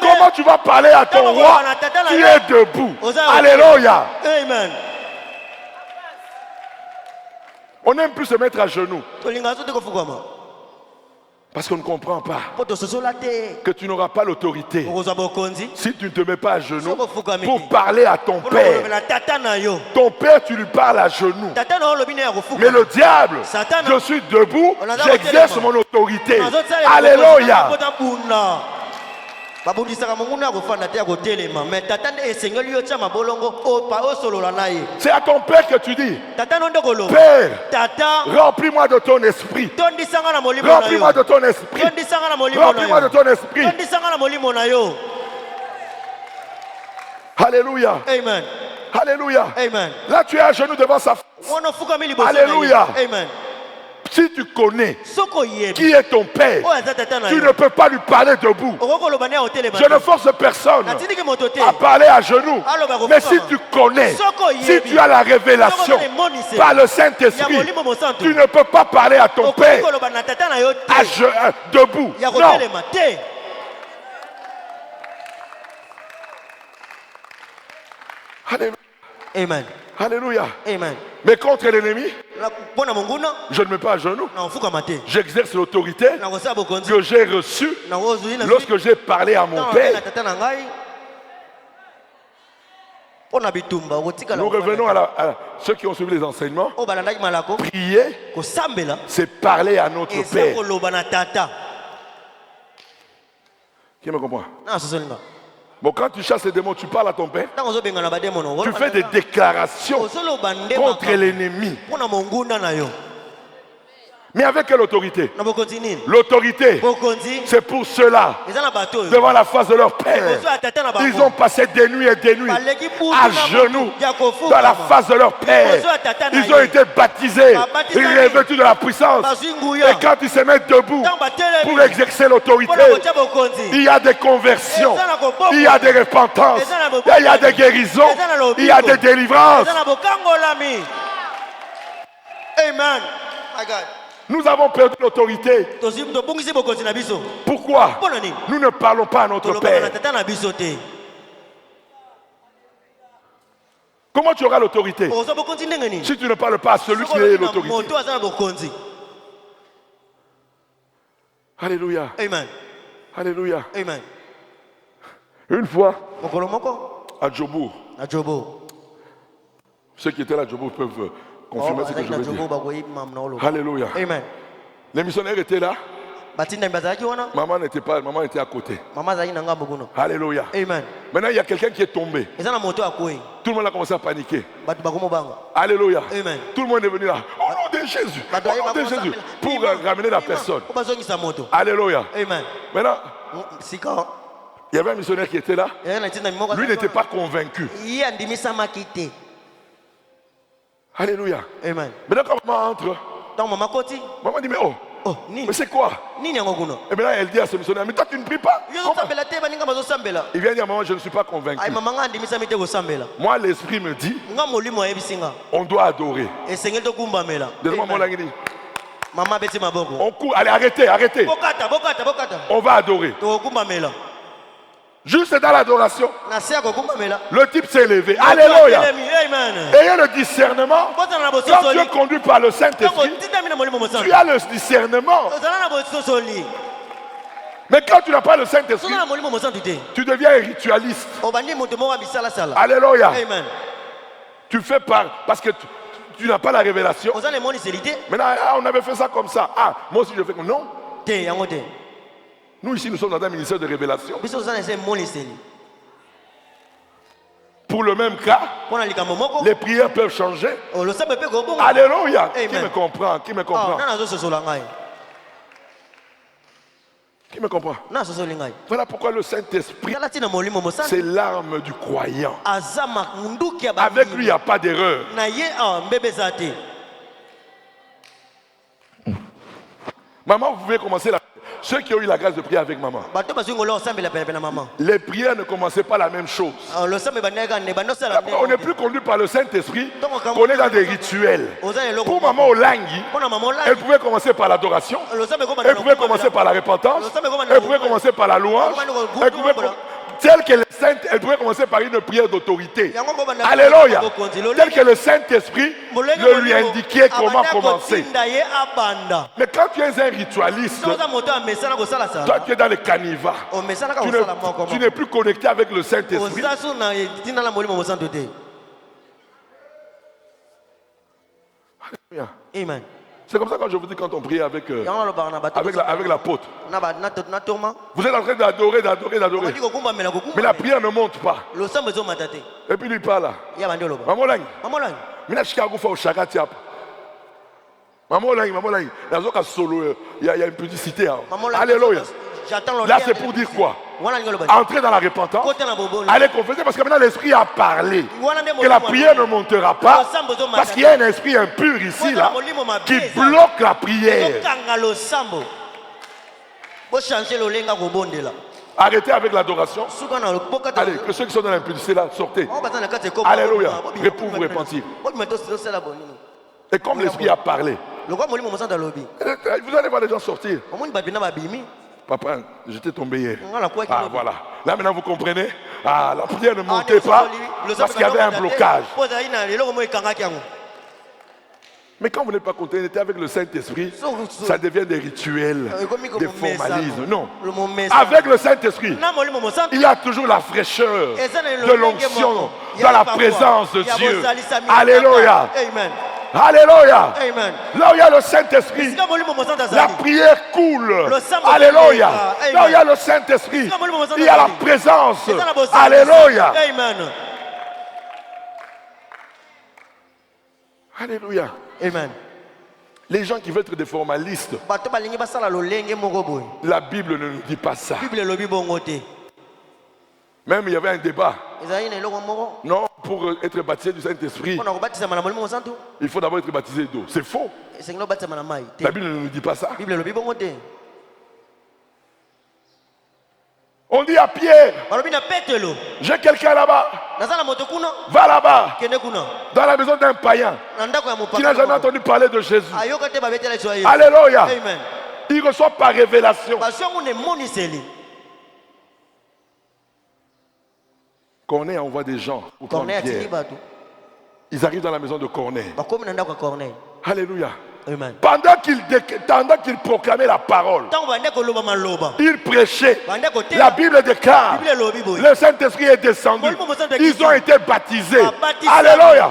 Comment tu vas parler à ton roi? Tu es debout. Alléluia. Amen. On n'aime plus se mettre à genoux. Parce qu'on ne comprend pas que tu n'auras pas l'autorité si tu ne te mets pas à genoux pour parler à ton père. Ton père, tu lui parles à genoux. Mais le diable, je suis debout, j'exerce mon autorité. Alléluia. C'est à ton père que tu dis, Père, remplis-moi de ton esprit. Remplis-moi de ton esprit. Remplis-moi de ton esprit. Alléluia. Amen. Alléluia. Amen. Là, tu es à genoux devant sa face. Alléluia. Amen. Si tu connais qui est ton père, tu ne peux pas lui parler debout. Je ne force personne à parler à genoux. Mais si tu connais, si tu as la révélation par le Saint-Esprit, tu ne peux pas parler à ton père debout. Non. Alléluia. Amen. Alléluia. Amen. Mais contre l'ennemi, je ne me mets pas à genoux. J'exerce l'autorité que j'ai reçue lorsque j'ai parlé à mon père. Nous revenons à ceux qui ont suivi les enseignements. Prier, c'est parler à notre Père. Qui me comprend? Bon, quand tu chasses les démons, tu parles à ton père. Tu fais des déclarations contre l'ennemi. Mais avec quelle autorité? L'autorité, c'est pour ceux-là, devant la face de leur père. Ils ont passé des nuits et des nuits à genoux dans la face de leur père. Ils ont été baptisés, revêtus de la puissance. Et quand ils se mettent debout pour exercer l'autorité, il y a des conversions, il y a des repentances, il y a des guérisons, il y a des délivrances. Amen. Nous avons perdu l'autorité. Pourquoi? Nous ne parlons pas à notre Père. Comment tu auras l'autorité si tu ne parles pas à celui qui est l'autorité? Alléluia. Amen. Alléluia. Amen. Une fois, à Djobour, ceux qui étaient là à Djobour peuvent confirmer ce que je veux dire. Alléluia. Amen. Les missionnaires étaient là. Maman n'était pas, maman était à côté. Alléluia. Amen. Maintenant, il y a quelqu'un qui est tombé. Tout le monde a commencé à paniquer. Alléluia. Amen. Tout le monde est venu là. Au nom de Jésus. Au nom de Jésus. Pour ramener la personne. Alléluia. Amen. Maintenant, il y avait un missionnaire qui était là. Lui n'était pas convaincu. Alléluia. Amen. Maintenant, quand maman entre, maman dit, mais mais c'est quoi? Et maintenant, elle dit à ce missionnaire, mais toi, tu ne pries pas? Il vient dire, maman, je ne suis pas convaincu. Moi, l'esprit me dit, on doit adorer. On court, allez, arrêtez, arrêtez. On va adorer. Juste dans l'adoration, le type s'est élevé. Alléluia. Ayez le discernement. Quand tu es conduit par le Saint-Esprit, tu as le discernement. Mais quand tu n'as pas le Saint-Esprit, tu deviens un ritualiste. Alléluia. Tu fais parce que tu n'as pas la révélation. Maintenant, on avait fait ça comme ça. Ah, moi aussi je fais comme non. Nous ici, nous sommes dans un ministère de révélation. Pour le même cas, les prières peuvent changer. Alléluia. Qui me comprend? Qui me comprend? Qui me comprend? Voilà pourquoi le Saint-Esprit, c'est l'arme du croyant. Avec lui, il n'y a pas d'erreur. Maman, vous pouvez commencer la... Ceux qui ont eu la grâce de prier avec maman, les prières ne commençaient pas la même chose. On n'est plus conduit par le Saint-Esprit, on est dans des rituels. Pour maman Olangui, elle pouvait commencer par l'adoration, elle pouvait commencer par la repentance, elle pouvait commencer par la louange, elle pouvait tel que Elle pourrait commencer par une prière d'autorité. Alléluia. Tel que le Saint-Esprit le lui indiquait comment commencer. Mais quand tu es un ritualiste, toi tu es dans le canevas. Tu n'es plus connecté avec le Saint-Esprit. Amen. C'est comme ça quand je vous dis quand on prie avec l'apôtre. Vous êtes en train d'adorer. Mais la prière ne monte pas. Et puis lui parle. Maman Lang. Il y a une publicité. Alléluia. Là c'est pour dire quoi? Entrer dans la repentance, aller confesser parce que maintenant l'esprit a parlé que la prière ne montera pas parce qu'il y a un esprit impur ici là qui bloque la prière. Arrêtez avec l'adoration. Allez, que ceux qui sont dans l'impudicité là, sortez. Alléluia. Pour vous repentir. Et comme l'esprit a parlé, vous allez voir les gens sortir. Papa, j'étais tombé hier. Ah voilà. Là maintenant vous comprenez. Ah, la prière ne montait pas parce qu'il y avait un blocage. Mais quand vous n'êtes pas connecté avec le Saint-Esprit, ça devient des rituels, des formalismes. Non. Avec le Saint-Esprit, il y a toujours la fraîcheur de l'onction dans la présence de Dieu. Alléluia. Amen. Alléluia. Amen. Là où il y a le Saint-Esprit, la prière coule. Alléluia. Là où il y a le Saint-Esprit, il y a la présence. Alléluia. Amen. Alléluia. Amen. Les gens qui veulent être des formalistes, la Bible ne nous dit pas ça. Même il y avait un débat. Non, pour être baptisé du Saint-Esprit, il faut d'abord être baptisé d'eau. C'est faux. La Bible ne nous dit pas ça. On dit à Pierre, j'ai quelqu'un là-bas. Va là-bas. Dans la maison d'un païen qui n'a jamais entendu parler de Jésus. Alléluia. Amen. Il reçoit par révélation. Corneille envoie des gens pour prendre Pierre. Ils arrivent dans la maison de Corneille. Alléluia. Amen. Pendant qu'il proclamait la parole, il prêchait. La Bible déclare, le Saint-Esprit est descendu. Ils ont été baptisés. Alléluia.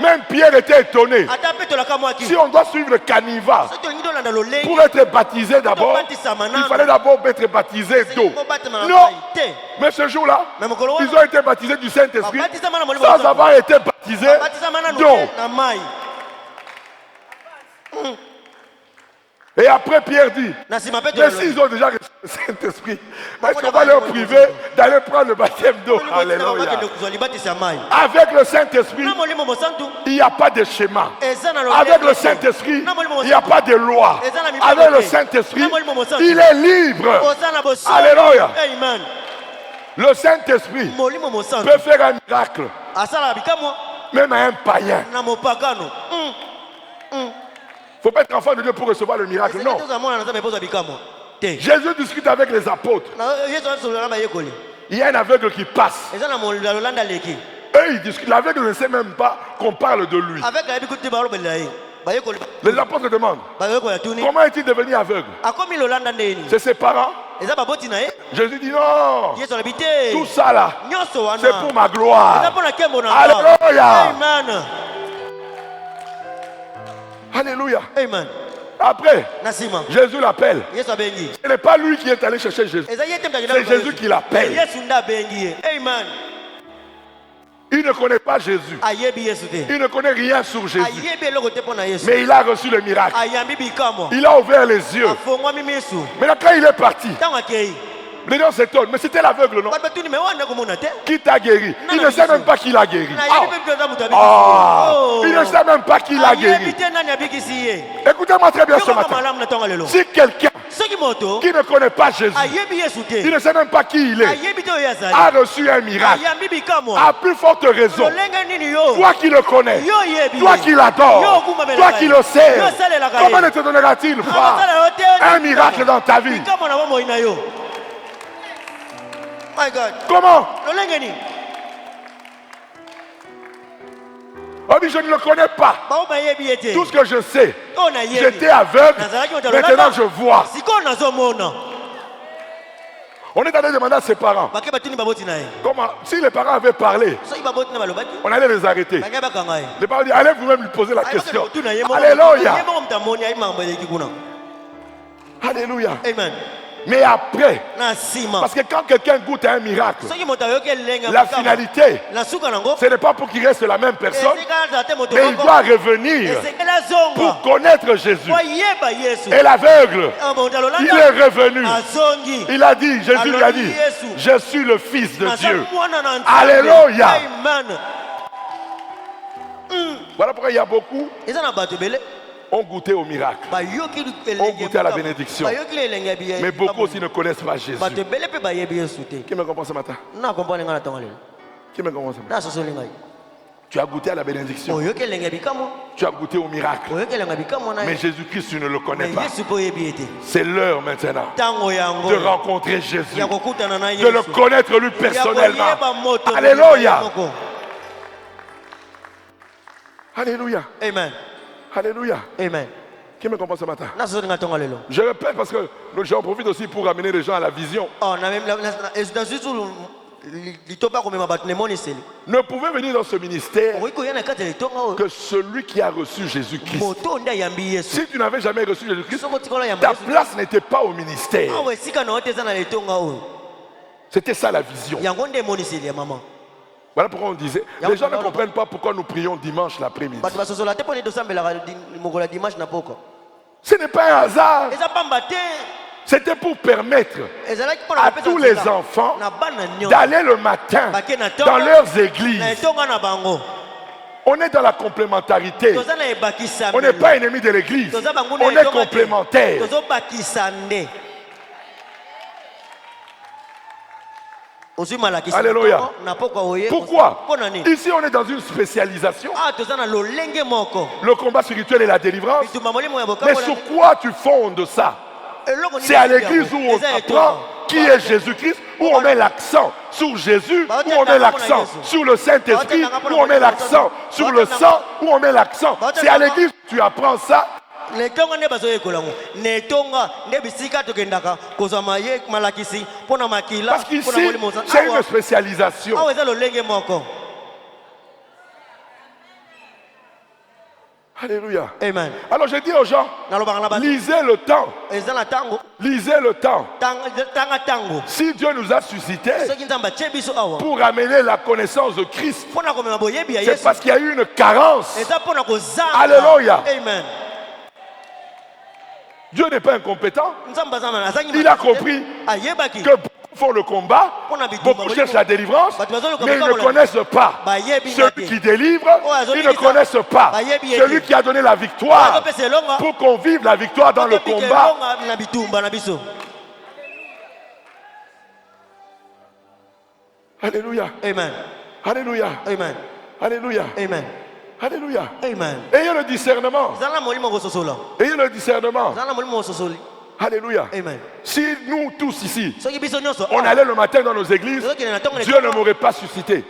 Même Pierre était étonné. Si on doit suivre le canevas pour être baptisé d'abord, il fallait d'abord être baptisé d'eau. Non. Mais ce jour-là, ils ont été baptisés du Saint-Esprit sans avoir été baptisés d'eau. Et après Pierre dit, mais s'ils ont déjà reçu le Saint-Esprit, est-ce qu'on va leur priver d'aller prendre le baptême d'eau? Alléluia. Avec le Saint-Esprit, il n'y a pas de schéma. Avec le Saint-Esprit, il n'y a pas de loi. Avec le Saint-Esprit, il est libre. Alléluia. Le Saint-Esprit peut faire un miracle, même à un païen. Il ne faut pas être enfant de Dieu pour recevoir le miracle, non. Jésus discute avec les apôtres. Il y a un aveugle qui passe. Eux, ils discutent. L'aveugle ne sait même pas qu'on parle de lui. Les apôtres demandent, comment est-il devenu aveugle? C'est ses parents? Jésus dit non. Tout ça là, c'est pour ma gloire. Alléluia. Alléluia. Amen. Après, Jésus l'appelle. Ce n'est pas lui qui est allé chercher Jésus. C'est Jésus qui l'appelle. Amen. Il ne connaît pas Jésus. Il ne connaît rien sur Jésus. Mais il a reçu le miracle. Il a ouvert les yeux. Maintenant quand il est parti, les gens s'étonnent. Mais c'était l'aveugle, non? Qui t'a guéri? Il ne sait même pas qui l'a guéri. Il ne sait même pas qui l'a guéri. Écoutez-moi très bien ce matin. Si quelqu'un qui ne connaît pas Jésus, il ne sait même pas qui il est, a reçu un miracle, à plus forte raison, toi qui le connais, toi qui l'adores, toi qui le sais, comment ne te donnera-t-il pas un miracle dans ta vie? My God. Comment? Oh, mais je ne le connais pas. Tout ce que je sais, j'étais aveugle, maintenant je vois. On est allé demander à ses parents. Comment? Si les parents avaient parlé, on allait les arrêter. Les parents disent, allez vous-même lui poser la question. Alléluia. Alléluia. Amen. Mais après, parce que quand quelqu'un goûte à un miracle, la finalité, ce n'est pas pour qu'il reste la même personne, mais il doit revenir pour connaître Jésus. Et l'aveugle, il est revenu. Il a dit, Jésus lui a dit, je suis le Fils de Dieu. Alléluia. Voilà pourquoi il y a beaucoup ont goûté au miracle, ont goûté à la bénédiction, mais beaucoup aussi ne connaissent pas Jésus. Qui me comprend ce matin? Qui me comprend ce matin? Tu as goûté à la bénédiction, tu as goûté au miracle, mais Jésus-Christ, tu ne le connais pas. C'est l'heure maintenant de rencontrer Jésus, de le connaître lui personnellement. Alléluia. Alléluia. Amen. Alléluia. Amen. Qui me comprend ce matin? Je répète parce que j'en profite aussi pour amener les gens à la vision. Ne pouvait venir dans ce ministère que celui qui a reçu Jésus-Christ. Si tu n'avais jamais reçu Jésus-Christ, ta place n'était pas au ministère. C'était ça la vision. Voilà pourquoi on disait, les gens ne comprennent pas pourquoi nous prions dimanche l'après-midi. Ce n'est pas un hasard. C'était pour permettre à tous les enfants d'aller le matin dans leurs églises. On est dans la complémentarité. On n'est pas ennemi de l'église. On est complémentaires. Alléluia. Pourquoi? Ici on est dans une spécialisation. Le combat spirituel et la délivrance. Mais sur quoi tu fondes ça? C'est à l'église où on apprend qui est Jésus-Christ, où on met l'accent sur Jésus, où on met l'accent sur le Saint-Esprit, où on met l'accent sur le sang, où on met l'accent. C'est à l'église où tu apprends ça. Parce qu'ici, c'est une spécialisation. Alléluia. Amen. Alors je dis aux gens, lisez le temps. Lisez le temps. Si Dieu nous a suscités pour amener la connaissance de Christ, c'est parce qu'il y a eu une carence. Alléluia. Amen. Dieu n'est pas incompétent. Il a compris que beaucoup font le combat, beaucoup cherchent la délivrance, mais ils ne connaissent pas celui qui délivre, ils ne connaissent pas celui qui a donné la victoire pour qu'on vive la victoire dans le combat. Alléluia. Amen. Alléluia. Amen. Alléluia. Amen. Alléluia. Amen. Ayez le discernement. Ayez le discernement. Alléluia. Amen. Si nous tous ici, on allait le matin dans nos églises, Dieu ne m'aurait pas suscité.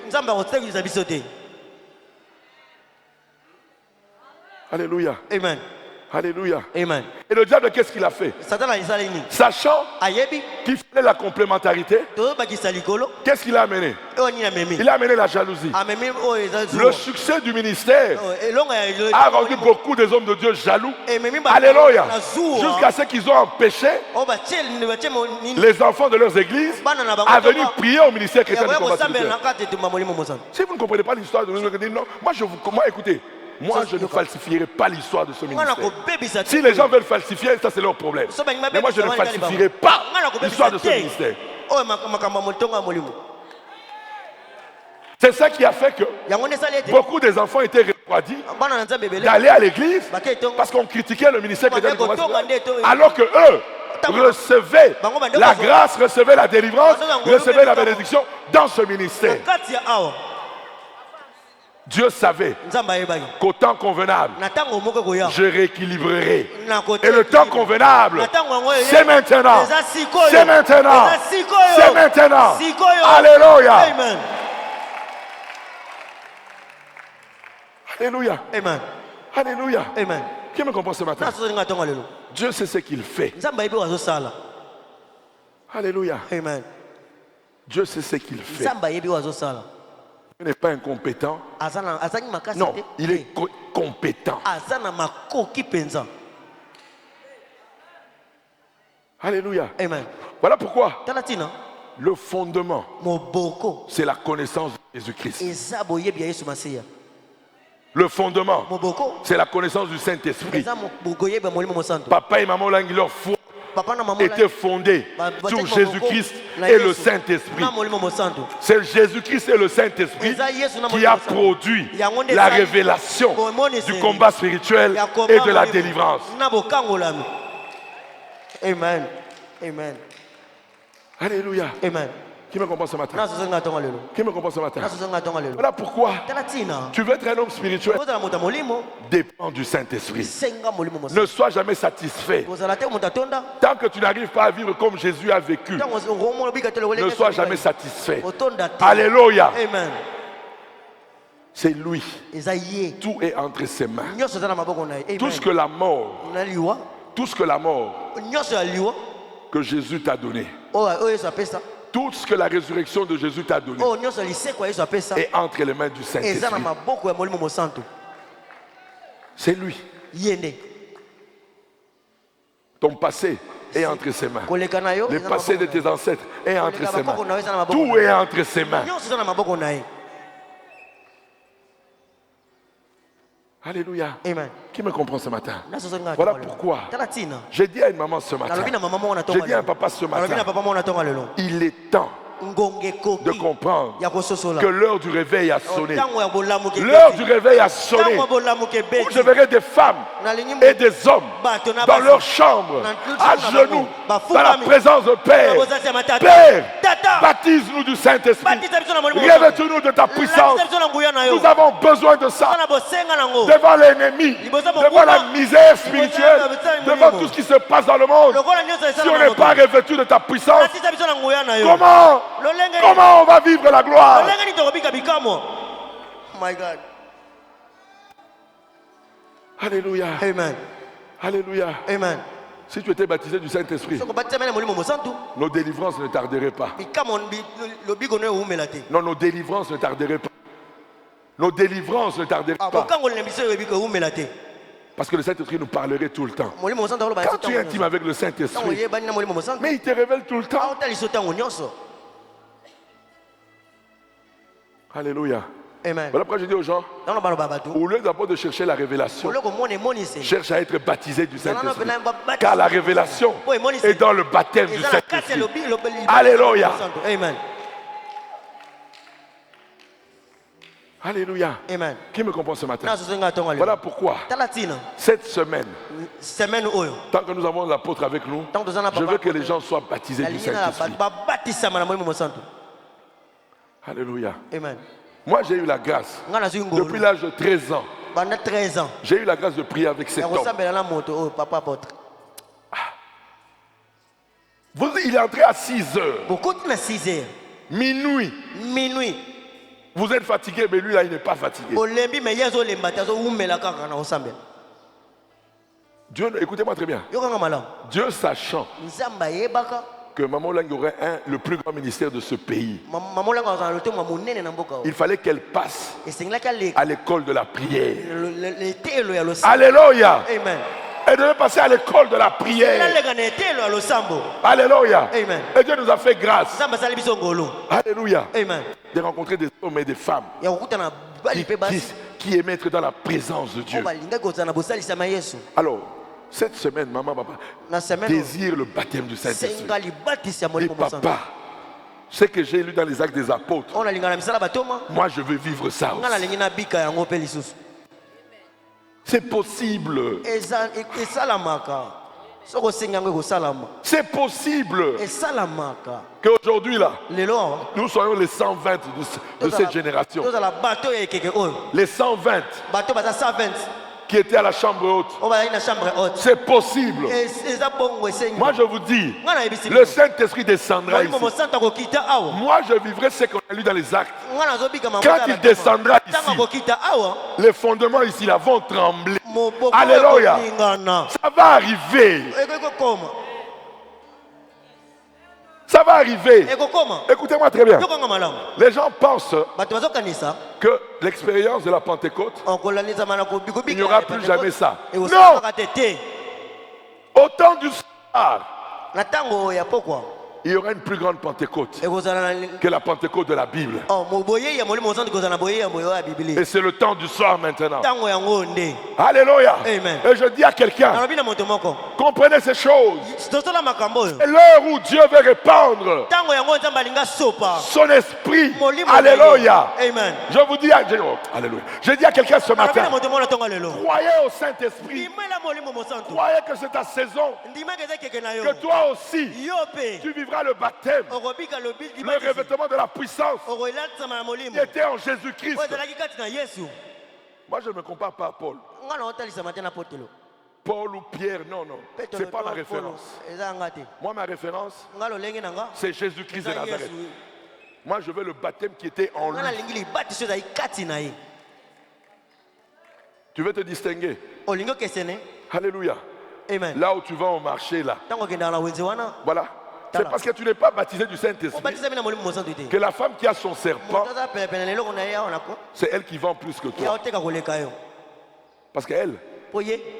Alléluia. Amen. Alléluia. Amen. Et le diable, qu'est-ce qu'il a fait? Sachant qu'il fallait la complémentarité, qu'est-ce qu'il a amené? Il a amené la jalousie. Le succès du ministère a rendu beaucoup des hommes de Dieu jaloux. Alléluia. Jusqu'à ce qu'ils ont empêché les enfants de leurs églises à venir prier au ministère chrétien du combat spirituel. Si vous ne comprenez pas l'histoire de nous, non, moi, écoutez. Moi, je ne falsifierai pas l'histoire de ce ministère. Si les gens veulent falsifier, ça c'est leur problème. Mais moi, je ne falsifierai pas l'histoire de ce ministère. C'est ça qui a fait que beaucoup des enfants étaient refroidis d'aller à l'église parce qu'on critiquait le ministère chrétien du combat spirituel, alors que eux recevaient la grâce, recevaient la délivrance, recevaient la bénédiction dans ce ministère. Dieu savait qu'au temps convenable, je rééquilibrerai. Et le temps convenable, c'est maintenant. C'est maintenant. C'est maintenant. Alléluia. Amen. Alléluia. Amen. Alléluia. Amen. Qui me comprend ce matin? Dieu sait ce qu'il fait. Alléluia. Amen. Dieu sait ce qu'il fait. Il n'est pas incompétent. Non, il est compétent. Alléluia. Amen. Voilà pourquoi le fondement, c'est la connaissance de Jésus-Christ. Le fondement, c'est la connaissance du Saint-Esprit. Papa et maman leur foi était fondée sur Jésus-Christ et le Saint-Esprit. C'est Jésus-Christ et le Saint-Esprit qui a produit la révélation du combat spirituel et de la délivrance. Amen. Amen. Alléluia. Amen. Qui me comprend ce matin? Qui me comprend ce matin? Voilà pourquoi tu veux être un homme spirituel. Dépend du Saint-Esprit. Ne sois jamais satisfait. Tant que tu n'arrives pas à vivre comme Jésus a vécu, ne sois jamais satisfait. Alléluia. Amen. C'est lui. Tout est entre ses mains. Tout ce que la mort, que Jésus t'a donné, tout ce que la résurrection de Jésus t'a donné est entre les mains du Saint-Esprit. C'est lui. Ton passé est entre ses mains. Le passé de tes ancêtres est entre ses mains. Tout est entre ses mains. Alléluia. Amen. Qui me comprend ce matin? Voilà pourquoi j'ai dit à une maman ce matin, j'ai dit à un papa ce matin, il est temps de comprendre que l'heure du réveil a sonné. L'heure du réveil a sonné. Où je verrai des femmes et des hommes dans leur chambre, à genoux, dans la présence de Père. Père, baptise-nous du Saint-Esprit. Revêt-nous de ta puissance. Nous avons besoin de ça. Devant l'ennemi, devant la misère spirituelle, devant tout ce qui se passe dans le monde. Si on n'est pas revêtu de ta puissance, comment on va vivre la gloire? My God. Alléluia. Amen. Alléluia. Amen. Si tu étais baptisé du Saint-Esprit, nos délivrances ne tarderaient pas. Non, nos délivrances ne tarderaient pas. Nos délivrances ne tarderaient pas. Parce que le Saint-Esprit nous parlerait tout le temps. Quand tu es intime avec le Saint-Esprit, mais il te révèle tout le temps. Alléluia. Amen. Voilà pourquoi je dis aux gens, au lieu d'abord de chercher la révélation, cherche à être baptisé du Saint-Esprit. Car la révélation est dans le baptême du Saint-Esprit. Alléluia. Amen. Alléluia. Amen. Qui me comprend ce matin? Voilà pourquoi cette semaine, tant que nous avons l'apôtre avec nous, je veux que les gens soient baptisés du Saint-Esprit. Alléluia. Amen. Moi j'ai eu la grâce, depuis l'âge de 13 ans, j'ai eu la grâce de prier avec cet homme. Il est entré à 6 heures. Minuit. Vous êtes fatigué, mais lui là il n'est pas fatigué. Dieu, écoutez-moi très bien. Dieu sachant que Maman Lang aurait le plus grand ministère de ce pays, il fallait qu'elle passe à l'école de la prière. Alléluia. Amen. Elle devait passer à l'école de la prière. Alléluia. Amen. Et Dieu nous a fait grâce. Alléluia. Amen. De rencontrer des hommes et des femmes qui aiment être dans la présence de Dieu. Alors, cette semaine, maman, papa, désire le baptême du Saint-Esprit. Et papa, ce que j'ai lu dans les Actes des Apôtres, moi je veux vivre ça aussi. C'est possible. C'est possible qu'aujourd'hui, là, nous soyons les 120 de cette génération. Les 120 qui étaient à la chambre haute. C'est possible. Moi, je vous dis, le Saint-Esprit descendra ici. Moi, je vivrai ce qu'on a lu dans les actes. Quand il descendra ici, les fondements ici là vont trembler. Alléluia. Ça va arriver. Ça va arriver. Écoutez-moi très bien. Les gens pensent que l'expérience de la Pentecôte, il n'y aura plus jamais ça. Non. Au temps du soir, il y aura une plus grande Pentecôte que la Pentecôte de la Bible. Et c'est le temps du soir maintenant. Alléluia. Amen. Et je dis à quelqu'un, comprenez ces choses. C'est l'heure où Dieu veut répandre son esprit. Alléluia. Amen. Je vous dis, alléluia. Je dis à quelqu'un ce matin, croyez au Saint-Esprit. Croyez que c'est ta saison. Que toi aussi, tu vivras le baptême, le revêtement de la puissance qui était en Jésus-Christ. Moi, je ne me compare pas à Paul. Paul ou Pierre, non, non. Ce n'est pas ma référence. Moi, ma référence, c'est Jésus-Christ de Nazareth. Moi, je veux le baptême qui était en lui. Tu veux te distinguer? Alléluia. Amen. Là où tu vas au marché, là. Voilà. C'est parce que tu n'es pas baptisé du Saint-Esprit que la femme qui a son serpent, c'est elle qui vend plus que toi. Parce qu'elle,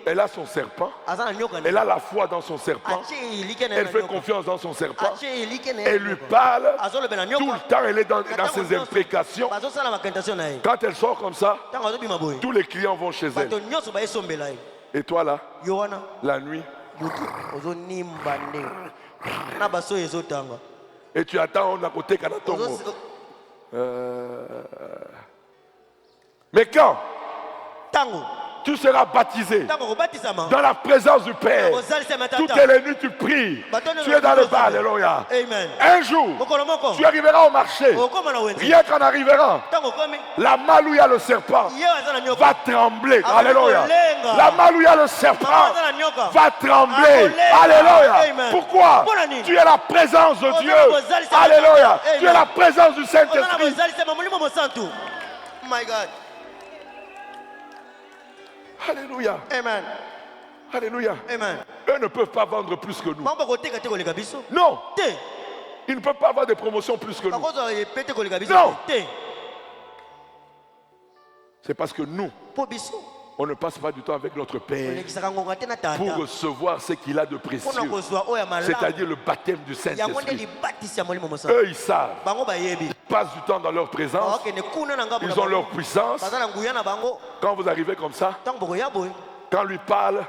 elle a son serpent, elle a la foi dans son serpent, elle fait confiance dans son serpent, elle lui parle, tout le temps elle est dans ses imprécations. Quand elle sort comme ça, tous les clients vont chez elle. Et toi là, la nuit, et tu attends on a côté Kanatongo. Mais quand tu seras baptisé dans la présence du Père, toutes les nuits tu pries, tu es dans le bas, alléluia. Un jour, tu arriveras au marché, rien qu'en arrivera, la malle où il y a le serpent va trembler, alléluia. La malle où il y a le serpent va trembler, alléluia. Pourquoi? Tu es la présence de Dieu, alléluia. Tu es la présence du Saint-Esprit. My God. Alléluia. Amen. Alléluia. Amen. Eux ne peuvent pas vendre plus que nous. Non. Ils ne peuvent pas avoir des promotions plus que nous. Non. C'est parce que nous, on ne passe pas du temps avec notre Père pour recevoir ce qu'il a de précieux, c'est-à-dire le baptême du Saint-Esprit. Eux, ils savent. Ils passent du temps dans leur présence. Ils ont leur puissance. Quand vous arrivez comme ça, quand lui parle,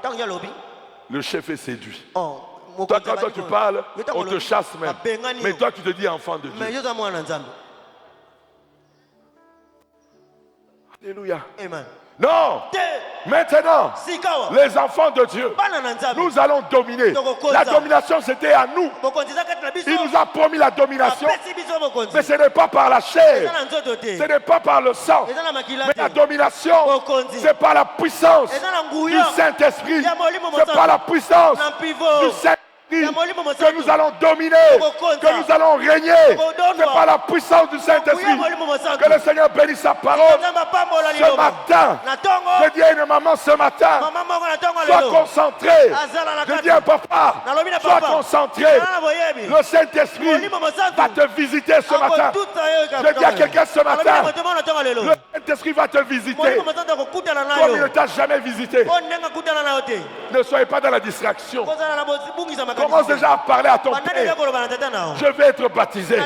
le chef est séduit. Toi, quand toi tu parles, on te chasse même. Mais toi, tu te dis enfant de Dieu. Alléluia. Amen. Non. Maintenant, les enfants de Dieu, nous allons dominer. La domination, c'était à nous. Il nous a promis la domination. Mais ce n'est pas par la chair. Ce n'est pas par le sang. Mais la domination, c'est par la puissance du Saint-Esprit. C'est par la puissance du Saint-Esprit que nous allons dominer, que nous allons régner. C'est par la puissance du Saint-Esprit. Que le Seigneur bénisse sa parole. Ce matin, je dis à une maman ce matin, sois concentré. Je dis à un papa, sois concentré. Le Saint-Esprit va te visiter ce matin. Je dis à quelqu'un ce matin, le Saint-Esprit va te visiter comme il ne t'a jamais visité. Ne soyez pas dans la distraction. Commence déjà à parler à ton Père. Je vais être baptisé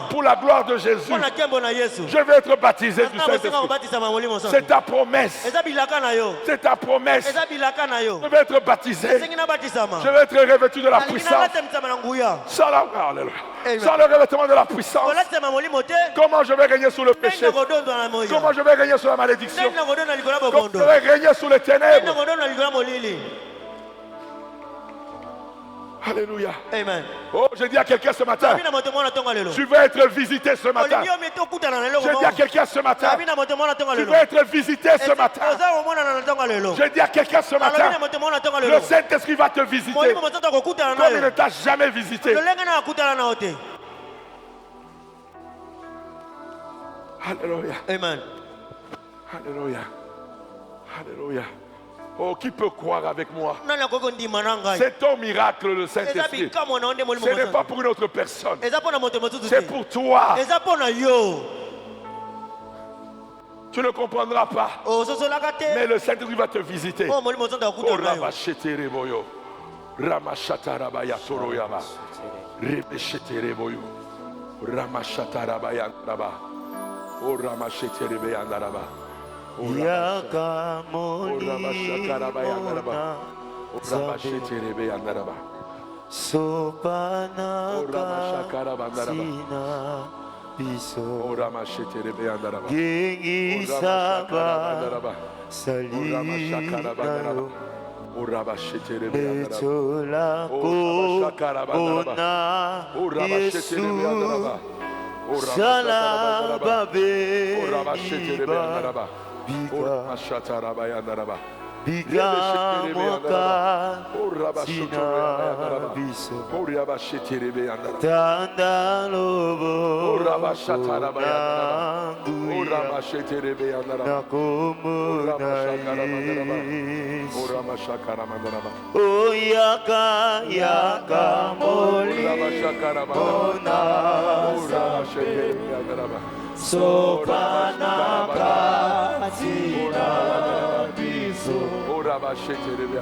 pour la gloire de Jésus. Je vais être baptisé du Saint-Esprit. C'est ta promesse. C'est ta promesse. Je vais être baptisé. Je vais être revêtu de la puissance. Sans le revêtement de la puissance, comment je vais régner sous le péché? Comment je vais régner sous la malédiction? Comment je vais régner sous les ténèbres? Alléluia. Amen. Oh, je dis à quelqu'un ce matin, tu veux être visité ce matin. Je dis à quelqu'un ce matin, tu veux être visité ce matin. Je dis à quelqu'un ce matin, le Saint-Esprit va te visiter comme il ne t'a jamais visité. Alléluia. Amen. Alléluia. Alléluia. Oh, qui peut croire avec moi? C'est ton miracle, le Saint-Esprit. Ce n'est pas pour une autre personne. C'est pour toi. Tu ne comprendras pas. Mais le Saint-Esprit va te visiter. Oh, Rabachétere Boyo. Ramashatarabaya Toroyama. Rebechétere Boyo. Ramashatarabaya Naba. Oh, Ramashétere Beyandaraba. Biga moka sina biso tanda lobo oh yaka yaka moli ona sopana katina biso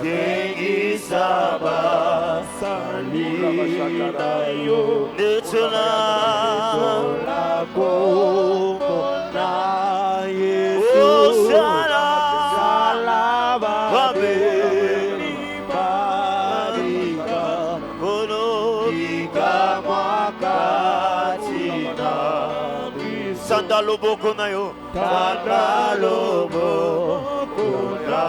Yengi saba salida yo Netola komona Yesu Salaba babeli barika Ono ika mwakatina Sandalo boko na yo Sandalo boko na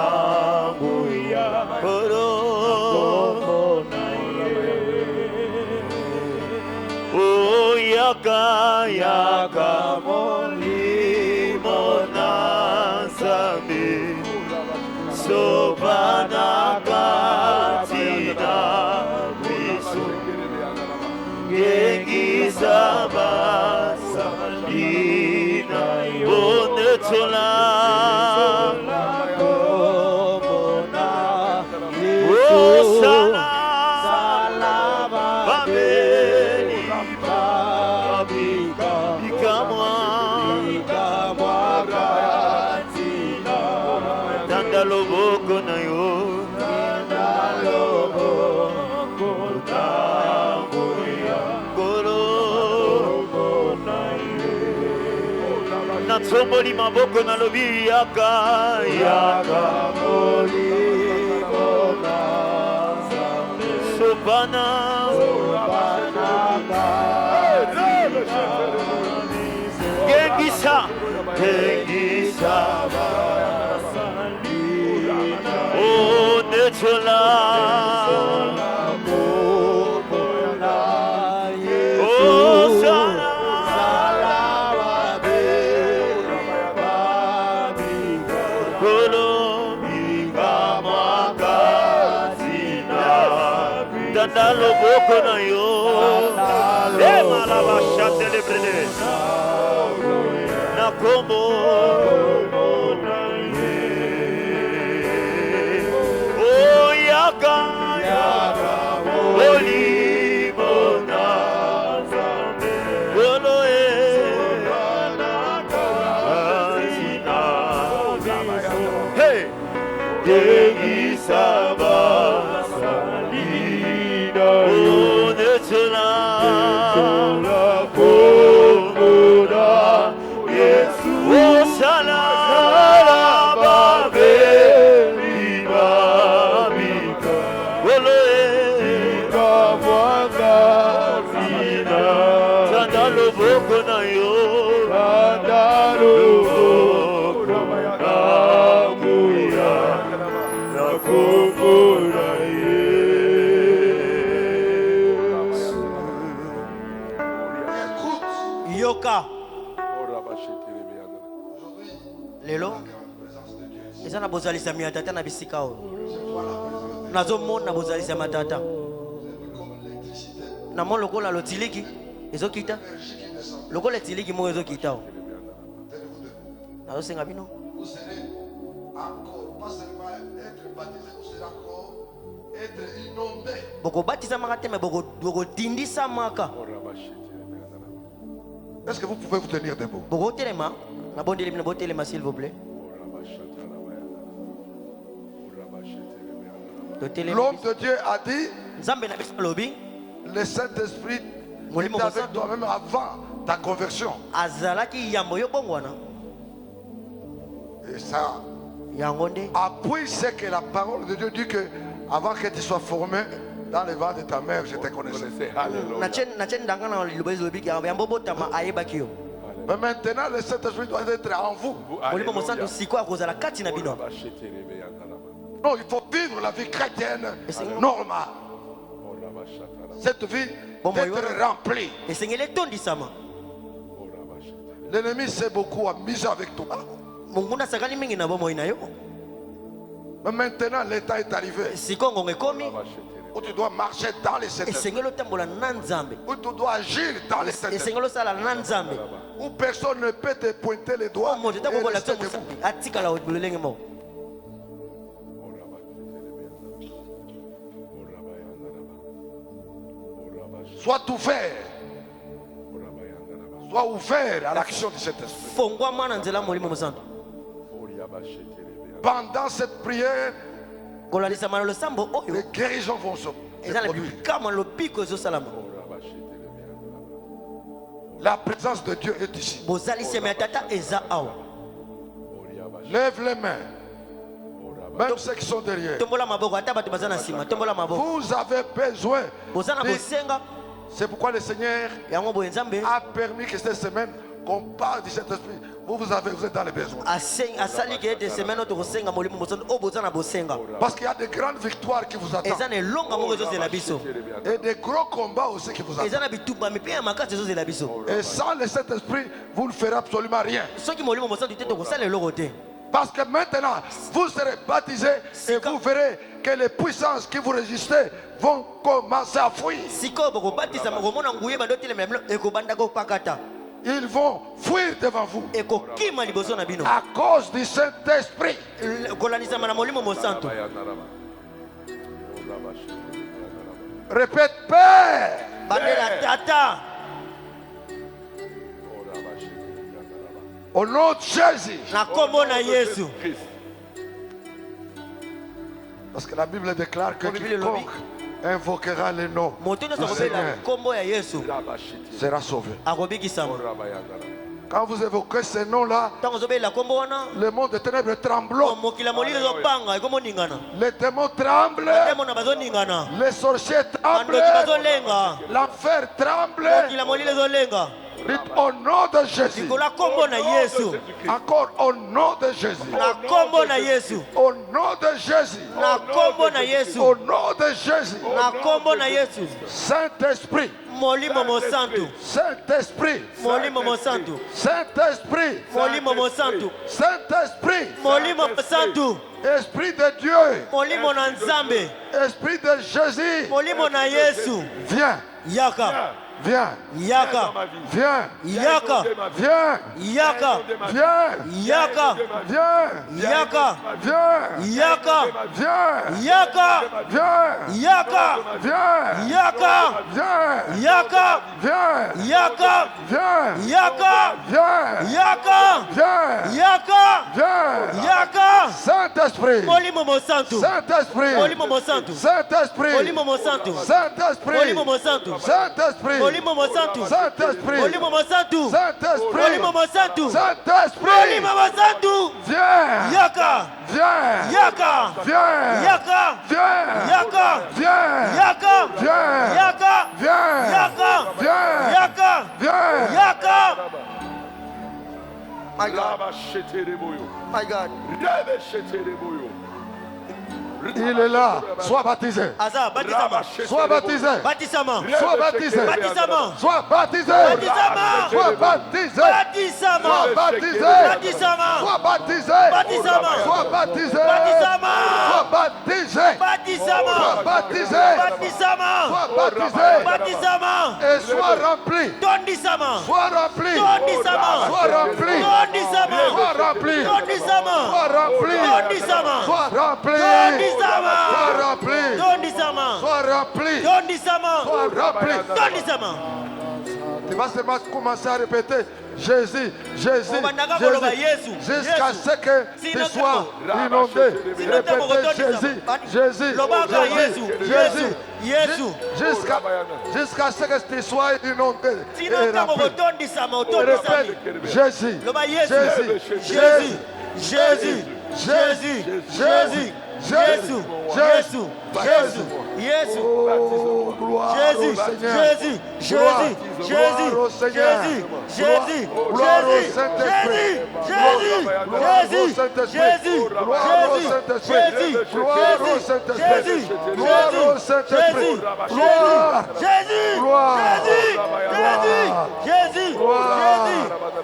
oh yaka yaka molimo nansami sopana katina biso yengi sabasa ina bonetola Somebody maboko na lobi yaka yaka moli bona Sopana Gengisa Gengisa Oh Netola Oh Sana Dalo boko na yo e malaba chatele brede na kombo oh yaka yaka oli bona golo e hey degi saba Oh Lelo. Eza na bozalisa mi atata na bisika o. Nazo mona bozalisa matata. Na mon lokola lotiliki ezokita. Lokola tiliki mo ezokita o. Nazo senga bino. Vous serez encore, pas seulement être baptisé, vous serez encore être inondé. Boko batisa makate me boko tindisa maka. Est-ce que vous pouvez vous tenir debout? Boko telema, na bondeli na botelema s'il vous plaît. L'homme de Dieu a dit, le Saint-Esprit était avec toi-même avant ta conversion. Et ça appuie ce que la parole de Dieu dit que avant que tu sois formé dans le ventre de ta mère, je te connaissais. Mais maintenant, le Saint-Esprit doit être en vous. Non, il faut vivre la vie chrétienne normale. Cette vie doit être remplie. L'ennemi s'est beaucoup amusé avec toi. Mais maintenant, l'état est arrivé où tu dois marcher dans les Saint-Esprit, où tu dois agir dans les Saint-Esprit, où personne ne peut te pointer les doigts et rester debout. Sois ouvert. Sois ouvert à l'action de cet esprit. Pendant cette prière, les guérisons vont se produire. La présence de Dieu est ici. Lève les mains. Même ceux qui sont derrière. Vous avez besoin. C'est pourquoi le Seigneur a permis que cette semaine qu'on parle de cet esprit. Vous êtes dans les besoins. Parce qu'il y a de grandes victoires qui vous attendent. Et des gros combats aussi qui vous attendent. Et sans le Saint-Esprit, vous ne ferez absolument rien. Parce que maintenant, vous serez baptisés et vous verrez que les puissances qui vous résistaient vont commencer à fuir. Ils vont fuir devant vous à cause du Saint-Esprit. Répète, Père. Au nom de Jésus. Parce que la Bible déclare que quiconque invoquera le nom du Seigneur sera sauvé. Quand vous évoquez ce nom-là, le monde des ténèbres tremble. Les démons tremblent. Les sorciers tremblent. L'enfer tremble. Au nom de Jésus. Encore au nom de Jésus. Au nom de Jésus. Au nom de Jésus. Saint-Esprit. Saint-Esprit. Saint-Esprit. Saint-Esprit. Esprit de Dieu. Esprit de Jésus. Viens. Viens. Yaka. Viens. Yaka. Viens. Yaka. Viens. Yaka. Viens. Yaka. Viens. Yaka. Viens. Yaka. Viens. Yaka. Viens. Yaka. Viens. Yaka. Viens. Yaka. Viens. Yaka. Viens. Yaka. Viens. Yaka. Viens. Yaka. Saint-Esprit. Molimo Santo. Saint-Esprit. Molimo Santo. Saint-Esprit. Molimo Santo. Saint-Esprit. Molimo Santo. Saint-Esprit. Molimo Santo. Saint-Esprit. Molimo Santo. Saint-Esprit. Molimo Santo. Saint-Esprit. Molimo Santo. Viens. Yaka. Viens. Yaka. Viens. Yaka. Viens. Yaka. Viens. Yaka. Viens. Yaka. Viens. Yaka. Viens. Yaka. Viens. Yaka. My God. My God. Il est là. Sois baptisé. Sois baptisé. Sois baptisé. Sois baptisé. Sois baptisé. Sois baptisé. Sois baptisé. Sois baptisé. Sois baptisé. Sois baptisé. Sois baptisé. Et sois rempli. Sois rempli. Sois rempli. Sois rempli. Sois rempli. Sois rempli. Sois rempli. Sois rempli. Sois rempli. Tu vas seulement commencer à répéter Jésus, Jésus, Jésus, jusqu'à ce que tu sois inondé. Répétez Jésus, Jésus, Jésus, Jésus, jusqu'à ce que tu sois inondé. Répète Jésus, Jésus, Jésus, Jésus, Jésus, Jésus. Jésus, Jésus, Jésus, Jésus, oh, gloire Jésus, au Seigneur. Jésus, Jésus, Jésus, gloire au Seigneur. Jésus, Gloire- Jésus, gloire au Jésus, Saint-Esprit. Jésus, Gloire au Jésus, Saint-Esprit. Jésus, Gloire au Jésus, Saint-Esprit. Jésus, Gloire au Jésus, Saint-Esprit. Jésus, Gloire au Jésus, Saint-Esprit. Jésus, Gloire. Jésus, Gloire. Jésus, Jésus, Gloire. Jésus,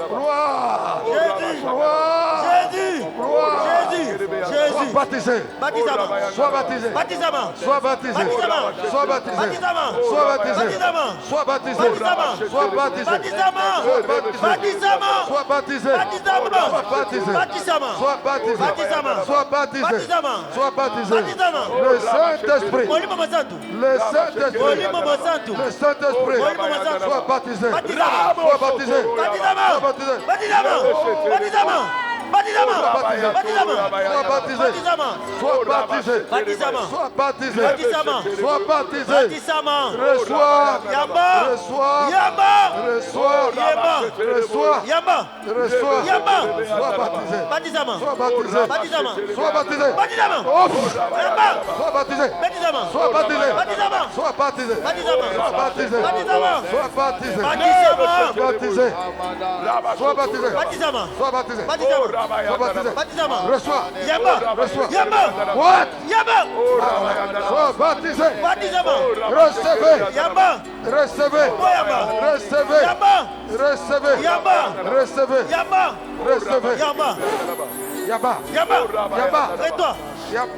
Gloire. Jésus, Gloire. Jésus, Gloire. Jésus, Sois Jésus, baptisé. baptisement, Sois baptisé. baptisement, Sois baptisé. baptisement, Sois baptisé. baptisement, Sois baptisé. baptisement, Sois baptisé. baptisement, Sois baptisé. baptisement, Sois baptisé. baptisement, Sois baptisé. baptisement, Sois baptisé. baptisement, Sois baptisé. baptisement, Sois baptisé. baptisement, Sois baptisé. baptisement. Le Saint-Esprit. Molimo Mosantu, Le Saint-Esprit. Molimo Mosantu, Le Saint-Esprit. Molimo Mosantu, Sois baptisé. baptisement, Sois baptisé. baptisement, Sois baptisé. baptisement, baptisement, baptisement, baptisement, Sois baptisé. baptisement, Sois baptisé. baptisement, Sois baptisé. baptisement, Sois baptisé. baptisement, Reçois. Yamba, Reçois. Yamba, Reçois. Yamba, Reçois. Yamba, Reçois. Yamba, Sois baptisé. baptisement, Sois baptisé. baptisement, Sois baptisé. baptisement, Oh. Yamba, Sois baptisé. baptisement, Sois baptisé. baptisement, Sois baptisé. baptisement, Sois baptisé. baptisement, Sois baptisé. baptisement, Baptisé. Sois baptisé. baptisement, Sois baptisé. baptisement, Sois baptisé. baptisement, Reçois. Yamba, Reçois. Yamba, What? Yamba, Sois baptisé. baptisement, Recevez. Yamba, Recevez. Yamba, Recevez. Yamba, Recevez. Yamba, Recevez. Yamba, Recevez. Yamba, Yaba. Yamba, Yaba. arrête-toi, Yaba.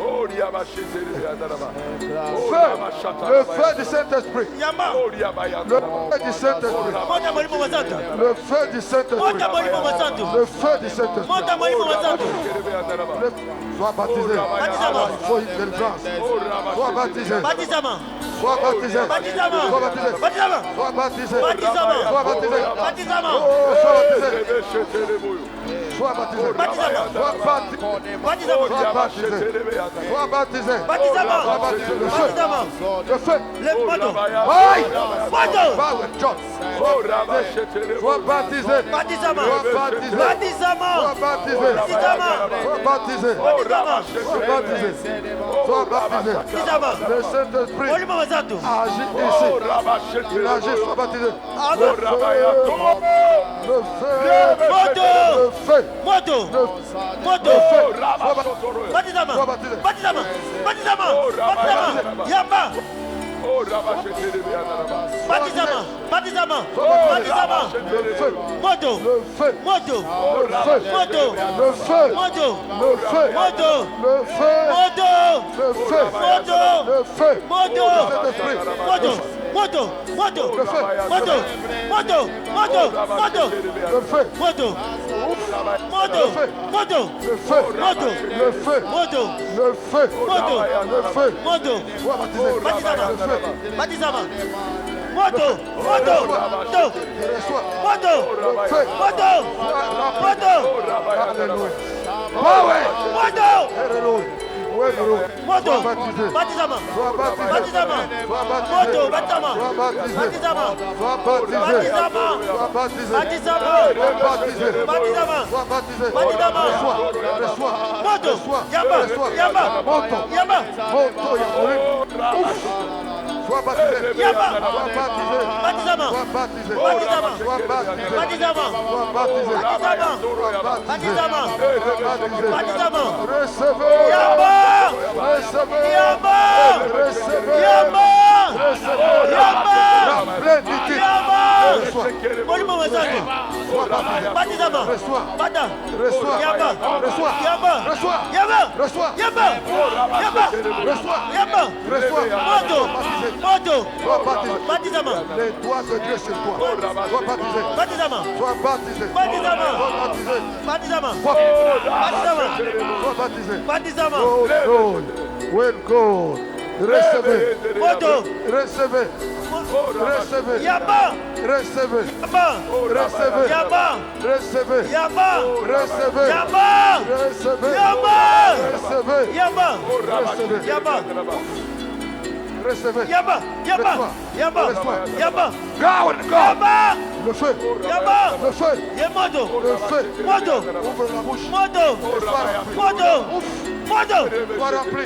Feu. Le feu du Saint-Esprit. Yamba, Le feu du Saint-Esprit. monta Molimo Mosantu, Le feu du Saint-Esprit. monta Molimo Mosantu, Le feu du Saint-Esprit. monta Molimo Mosantu, Sois baptisé. Baptisement. Il faut une délivrance. Sois baptisé. baptisement, Sois baptisé. baptisement, Sois baptisé. baptisement, Sois baptisé. baptisement, Sois baptisé. baptisement, Oh, sois baptisé. Sois baptisé. Baptisement. Sois baptisé. baptisement, Sois baptisé. Sois baptisé. baptisement, Sois baptisé. Le feu. baptisement, Le feu. le moto, Aïe. moto, Power. John. Sois baptisé. baptisement, Sois baptisé. baptisement, Sois baptisé. Sois baptisé. Sois baptisé. Sois baptisé. baptisement, Le Saint-Esprit Molimo Mosantu, agit ici. Il agit. Sois baptisé. Le feu. Le feu. moto, Le feu. moto, Le moto, feu. Sois baptisé. baptisement, Sois baptisé. baptisement, baptisement, baptisement, Yamba, baptisement, baptisement, baptisement, Le feu. moto, Le feu. moto, Le feu. moto, Le feu. moto, Le feu. moto, Le feu. moto, Le feu. moto, Le feu. moto, Saint-Esprit. moto, moto, moto, Le feu. moto, moto, moto, moto, Le feu. moto, moto, moto, Le feu. moto, Le feu. moto, Le feu. moto, Le feu. moto, Sois baptisé. baptisement, Le feu. baptisement, moto, moto, moto, Reçois. moto, Le feu. moto, moto, Alléluia. Power. moto, Alléluia. Ouais, gros. moto, Sois baptisé. baptisement, Sois baptisé. baptisement, Sois baptisé. moto, baptisement, Sois baptisé. baptisement, Sois baptisé. baptisement, Sois baptisé. baptisement, Sois baptisé. baptisement, Sois baptisé. baptisement, Reçois. Reçois. moto, Reçois. Yamba, Reçois. Yamba, Moto. Yamba, Moto. Ouf. Sois baptisé. Yamba. Sois baptisé. baptisement, Sois baptisé. Baptisement. Sois baptisé. baptisement, Sois baptisé. baptisement, Sois baptisé. baptisement, Baptisé. baptisement, Recevez. Yamba, Les doigts de Dieu sur toi. Sois baptisé. Sois baptisé. Sois baptisé. Well, God. Recevez. Recevez. Recevez. Recevez. Recevez. Recevez. Le feu. Le feu. Ouvre la bouche. Sois rempli.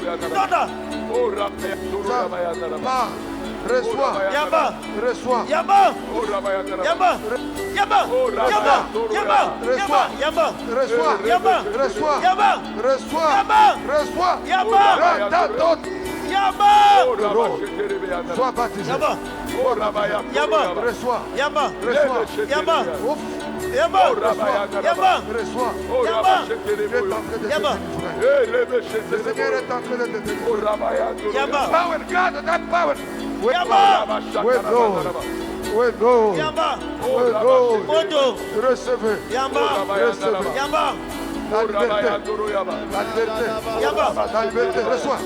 Reçois. Reçois. Sois baptisé. Reçois. Recevez. La liberté. La liberté. Reçois.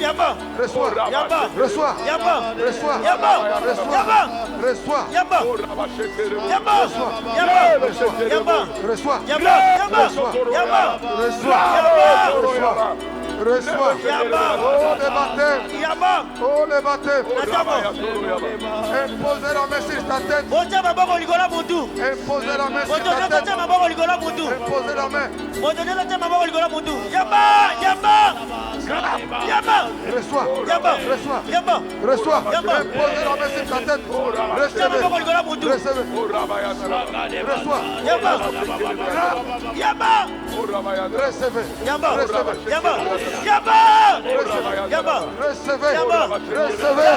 Reçois. Reçois. Reçois. Oh, les baptêmes. Imposez la main sur ta tête. Imposez la main sur ta tête. Imposez la main. Reçois. Reçois. Imposez la main sur ta tête. Recevez. Reçois. Recevez.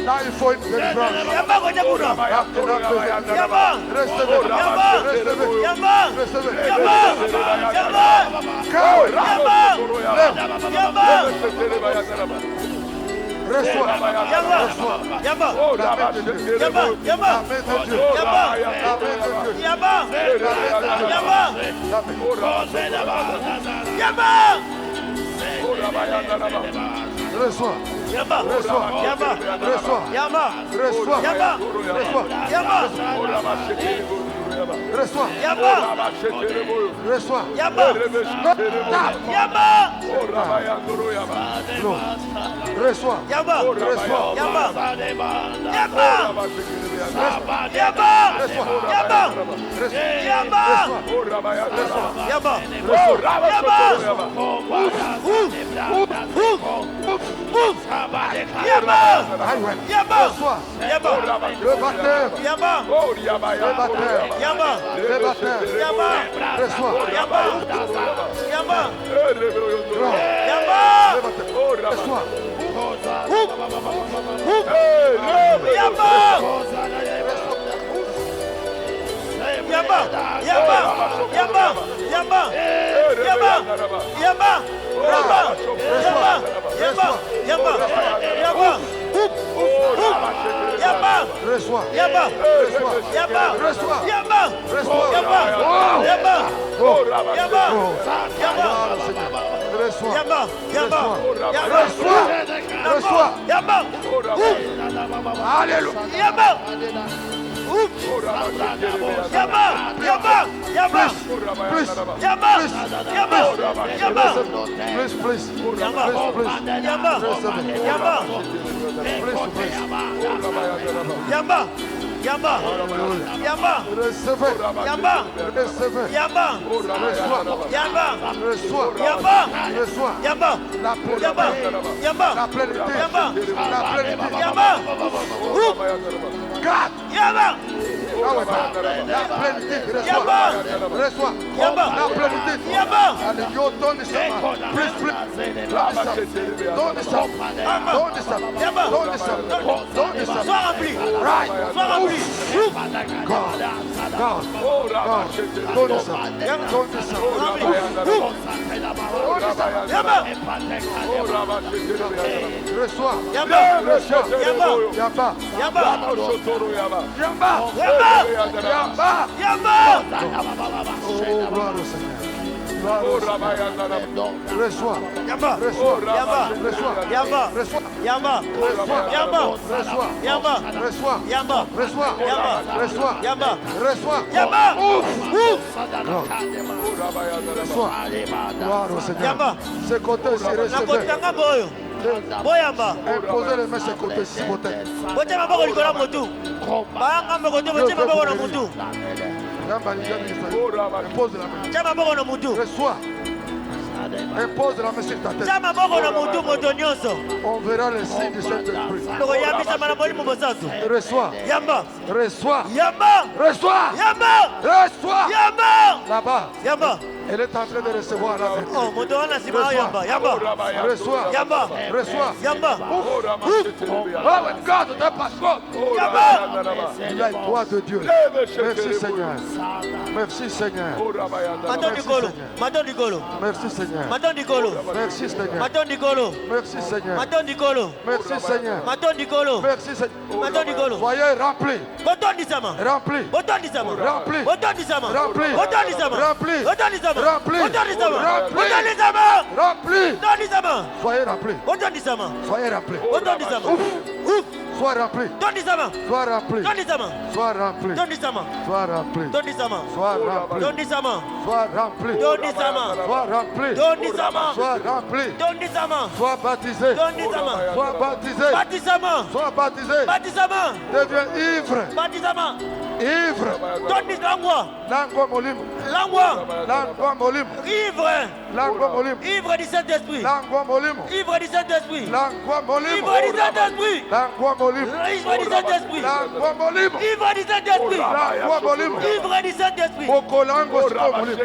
Là, il faut une délivrance. Reçois. Reçois. Yamba. Alléluia. Yamba. Yamba. Yamba. Yamba. Plus. Yamba. Yamba. Yamba. Plus. Yamba. Plus. Yamba. Yamba. Yamba. Yamba. Yamba. Recevez. Yamba. Recevez. Yamba. Reçois. Yamba. Reçois. Yamba. Reçois. Yamba. La plénitude. Yamba. Yamba. La plénitude. Yamba. La plénitude. Yamba. Garde. Yamba. La plénitude. Yamba. Reçois. Yamba. La plénitude. Yamba. Allez, yo, donne ça. Plus. Donne ça. Donne ça. Yamba. Donne ça. Donne ça. Sois rempli. Right. Sois rempli. God. Donne ça. Donne ça. Yamba. Reçois. Yamba. Reçois. Yamba. Yamba. Yamba. Yamba. Yamba. Yamba. Oh, gloire au Seigneur. Gloire au Seigneur. Reçois. Yamba. Reçois. Yamba. Reçois. Yamba. Reçois. Yamba. Yamba. Reçois. Yamba. Reçois. Yamba. Reçois. Yamba. Reçois. Yamba. Reçois. Yamba. Reçois. Gloire au Seigneur. Yamba. Ce côté-ci, recevez. Nakotanga boyo. Boyamba. Imposez les mains ce côté-ci, peut-être. Bote maboko likola motu. Banga mokote bote maboko na motu. Yamba, impose la main. Tia maboko na motu. Reçois. Impose la main sur ta tête. Tia maboko na motu moto nyonso. On verra les signes du Saint-Esprit. Tokoyambisa mana molimo mosantu. Reçois. Yamba. Reçois. Yamba. Reçois. Yamba. Reçois. Yamba. Là-bas. Yamba. Elle est en train de recevoir la vérité. Oh, moto wana sima yamba. Yamba. Reçois. Yamba. Reçois. Yamba. Oh, God, t'es pasteur. Yamba. Il a le droit de Dieu. Merci Seigneur. Merci Seigneur. Maton Nicolo. Maton Nicolo. Merci Seigneur. Maton Nicolo. Merci Seigneur. Maton Nicolo. Merci Seigneur. Maton Nicolo. Merci Seigneur. Maton Nicolo. Merci Seigneur. Maton Nicolo. Soyez remplis. Boton disama. Remplis. Boton disama. Remplis. Boton disama. Remplis. Boton disama. Remplis. Boton disama. Remplis. Boton disama. Remplis. Boton disama. Remplis. Boton disama. Soyez remplis. Boton disama. Soyez remplis. Boton disama. Ouf. Sois remplis. Boton disama. Sois remplis. Boton disama. Sois remplis. Boton disama. Sois remplis. Boton disama. Sois remplis. Boton disama. Sois remplis. Boton disama. Sois remplis. Boton disama. Sois remplis. Boton disama. Sois baptisé. Boton disama. Sois baptisé. Baptisama. Sois baptisé. Baptisama. Deviens ivre. Baptisama. Ivre. Boton disama. Langwa molim. Langwa. Langwa molim. Ivre. Langwa molim. Ivre du Saint-Esprit. Langwa molim. Ivre du Saint-Esprit. Langwa molim. Ivre du Saint-Esprit. Langwa molim. Ivre du Saint-Esprit. Langwa molim. Ivre du Saint-Esprit. Langwa molim. Ivre du Saint-Esprit. Okolango siko molim.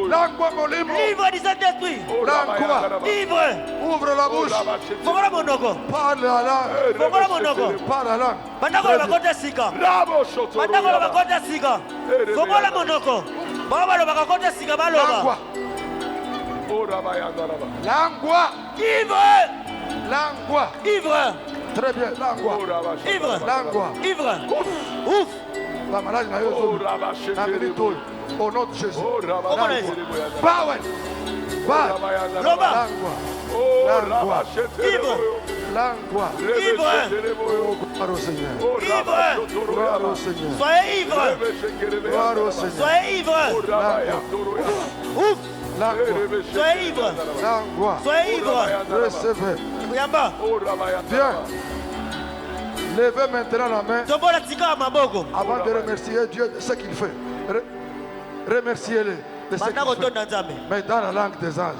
Langwa molim. Ivre du Saint-Esprit. Langwa. Ivre. Ouvre la bouche. Fongola monoko. Parle la langue. Fongola monoko. Parle la langue. Bandako la bakota sika. Bandako la bakota sika. Fongola monoko. Baba la bakota sika baloba. Langwa. Ivre. Langwa. Ivre. Très bien. Langwa. Ivre. Langwa. Ivre. Ouf. La maladie n'a pas au nom de Jésus. Power. Loba. Langwa. Ivre. Langwa. Ivre. Oh, gloire au Seigneur. Ivre. Gloire au Seigneur. Soyez ivre. Gloire au Seigneur. Soyez ivre. Ouf. Langwa. Soyez ivre. Langwa. Soyez ivre. Recevez. Yamba. Bien. Levez maintenant la main Tobola tika maboko. avant de remercier Dieu de ce qu'il fait. Remerciez-le de ce Banda qu'il fait. kotonda nzambe. Mais dans la langue des anges.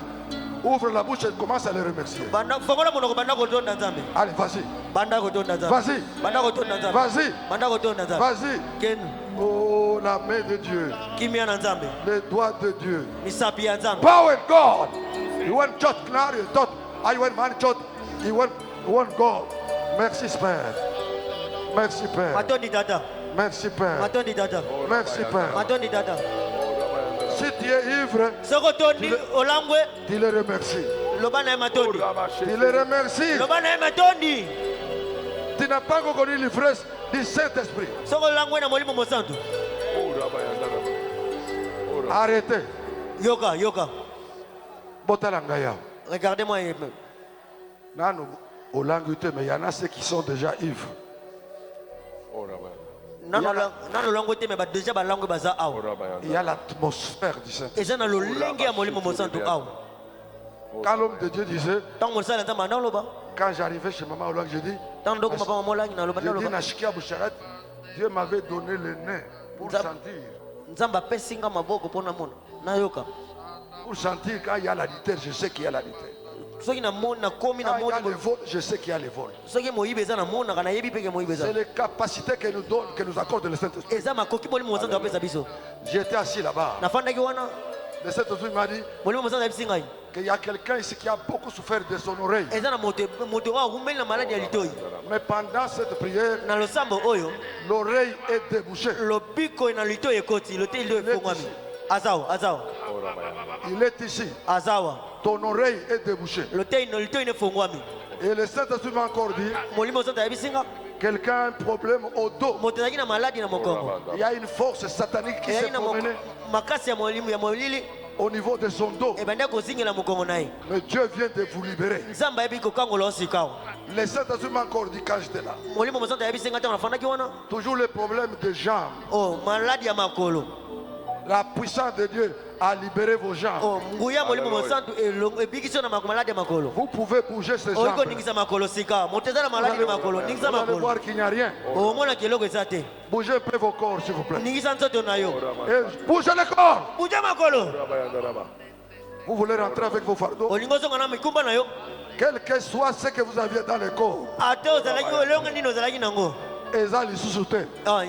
Ouvre la bouche et commence à les remercier. Banda fongola monoko banda kotonda nzambe. Allez, vas-y. Banda kotonda nzambe. Vas-y. Banda kotonda nzambe. Vas-y. Banda kotonda nzambe. Vas-y. Ken Oh, la main de Dieu. kimia na nzambe. Les doigts de Dieu. Misapi ya nzambe. Power God. You want church now, you thought. I want man church. You want God. Merci Père. Merci Père. Matondi dada. Merci Père. Matondi dada. Merci Père. Matondi dada. Si tu es ivre, Soko tondi olangwe tu le remercies. loba na matondi. Tu le remercies. Loba na matondi. Tu n'as pas encore connu l'ivresse du Saint-Esprit. Soko langwe na molimo mosantu. Arrêtez. Yoga. Botalangaya. Regardez-moi. Nanu. Au langue, mais il y en a ceux qui sont déjà ivres. Il y a l'atmosphère du Saint-Esprit. Quand l'homme de Dieu disait, quand j'arrivais chez Maman Olang, j'ai dit, Dieu m'avait donné le nez pour sentir. Pour sentir quand il y a l'adultère, je sais qu'il y a l'adultère. Quand il y a le vol, je sais qu'il y a le vol. C'est les capacités que nous accorde le Saint-Esprit. J'étais assis là-bas. Le Saint-Esprit m'a dit qu'il y a quelqu'un ici qui a beaucoup souffert de son oreille. Mais pendant cette prière, l'oreille est débouchée. Il est ici. Ton oreille est débouchée. Et le Saint-Esprit m'a encore dit, quelqu'un a un problème au dos. Il y a une force satanique qui s'est promenée au niveau de son dos. Mais Dieu vient de vous libérer. Le Saint-Esprit m'a encore dit quand j'étais là. Toujours le problème de jambes. La puissance de Dieu a libéré vos jambes. Vous pouvez bouger ces jambes. Vous allez voir qu'il n'y a rien. Bougez un peu vos corps, s'il vous plaît. Et bougez le corps. Vous voulez rentrer avec vos fardeaux? Quel que soit ce que vous aviez dans le corps. Il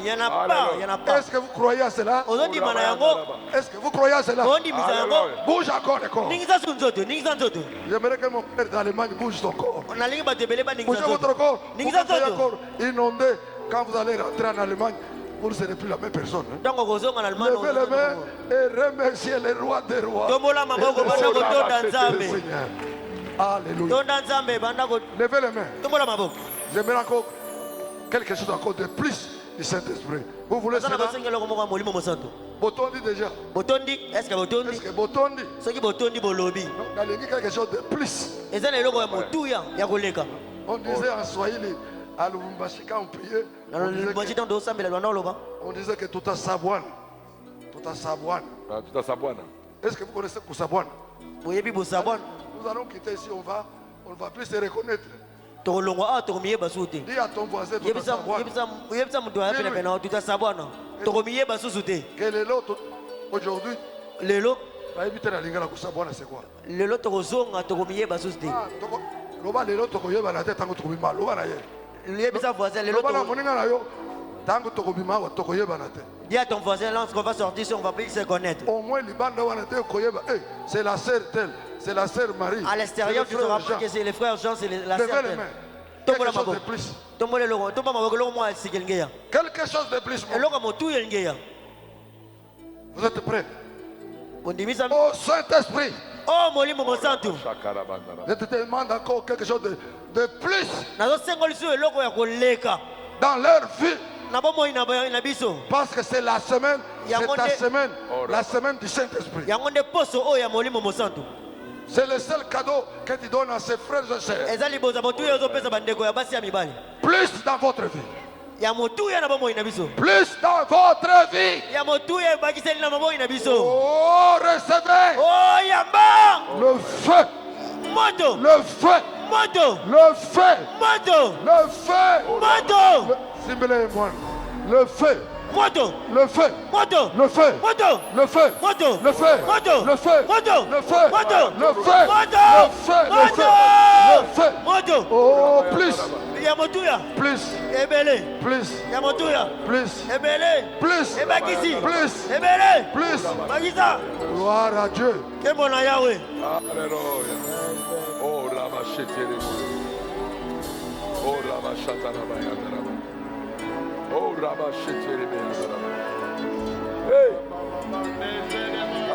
y en a pas. Est-ce que vous croyez à cela? Est-ce que vous croyez à cela? Bouge encore le corps. J'aimerais que mon père d'Allemagne bouge son corps. Bougez votre corps. Vous êtes encore inondé. Quand vous allez rentrer en Allemagne, vous ne serez plus la même personne. Levez les mains et remerciez le roi des rois. Alléluia. Levez les mains. J'aimerais encore quelque chose encore de plus du Saint-Esprit. Vous voulez cela? Botondi déjà. Est-ce que Botondi? Dans les quelque chose de plus. On disait en Swahili, à Lubumbashi, quand on priait, on disait que tout a sabouane. Est-ce que vous connaissez Kousabouane? Nous allons quitter ici, on ne va plus se reconnaître. Dis à ton voisin, quel est l'autre aujourd'hui? C'est quoi? Dis à ton voisin, lorsqu'on va sortir, on va plus se connaître. Au moins, c'est la sœur telle, c'est la sœur Marie. À l'extérieur, tu ne sauras pas que c'est les frères Jean, c'est la sœur telle. Quelque chose de plus. Quelque chose de plus. Vous êtes prêts? Oh Saint-Esprit. Je te demande encore quelque chose de plus dans leur vie. Parce que c'est la semaine, c'est ta semaine, la semaine du Saint-Esprit. C'est le seul cadeau que tu donnes à ses frères et sœurs. Plus dans votre vie. Plus dans votre vie. Oh, recevez le feu. Le feu. Le feu. Le feu. Le feu. Le feu, le feu, le feu, le feu, le feu, le feu, le feu, oh plus, plus, plus, plus, gloire à Dieu. Alléluia. Oh Rabba Hey!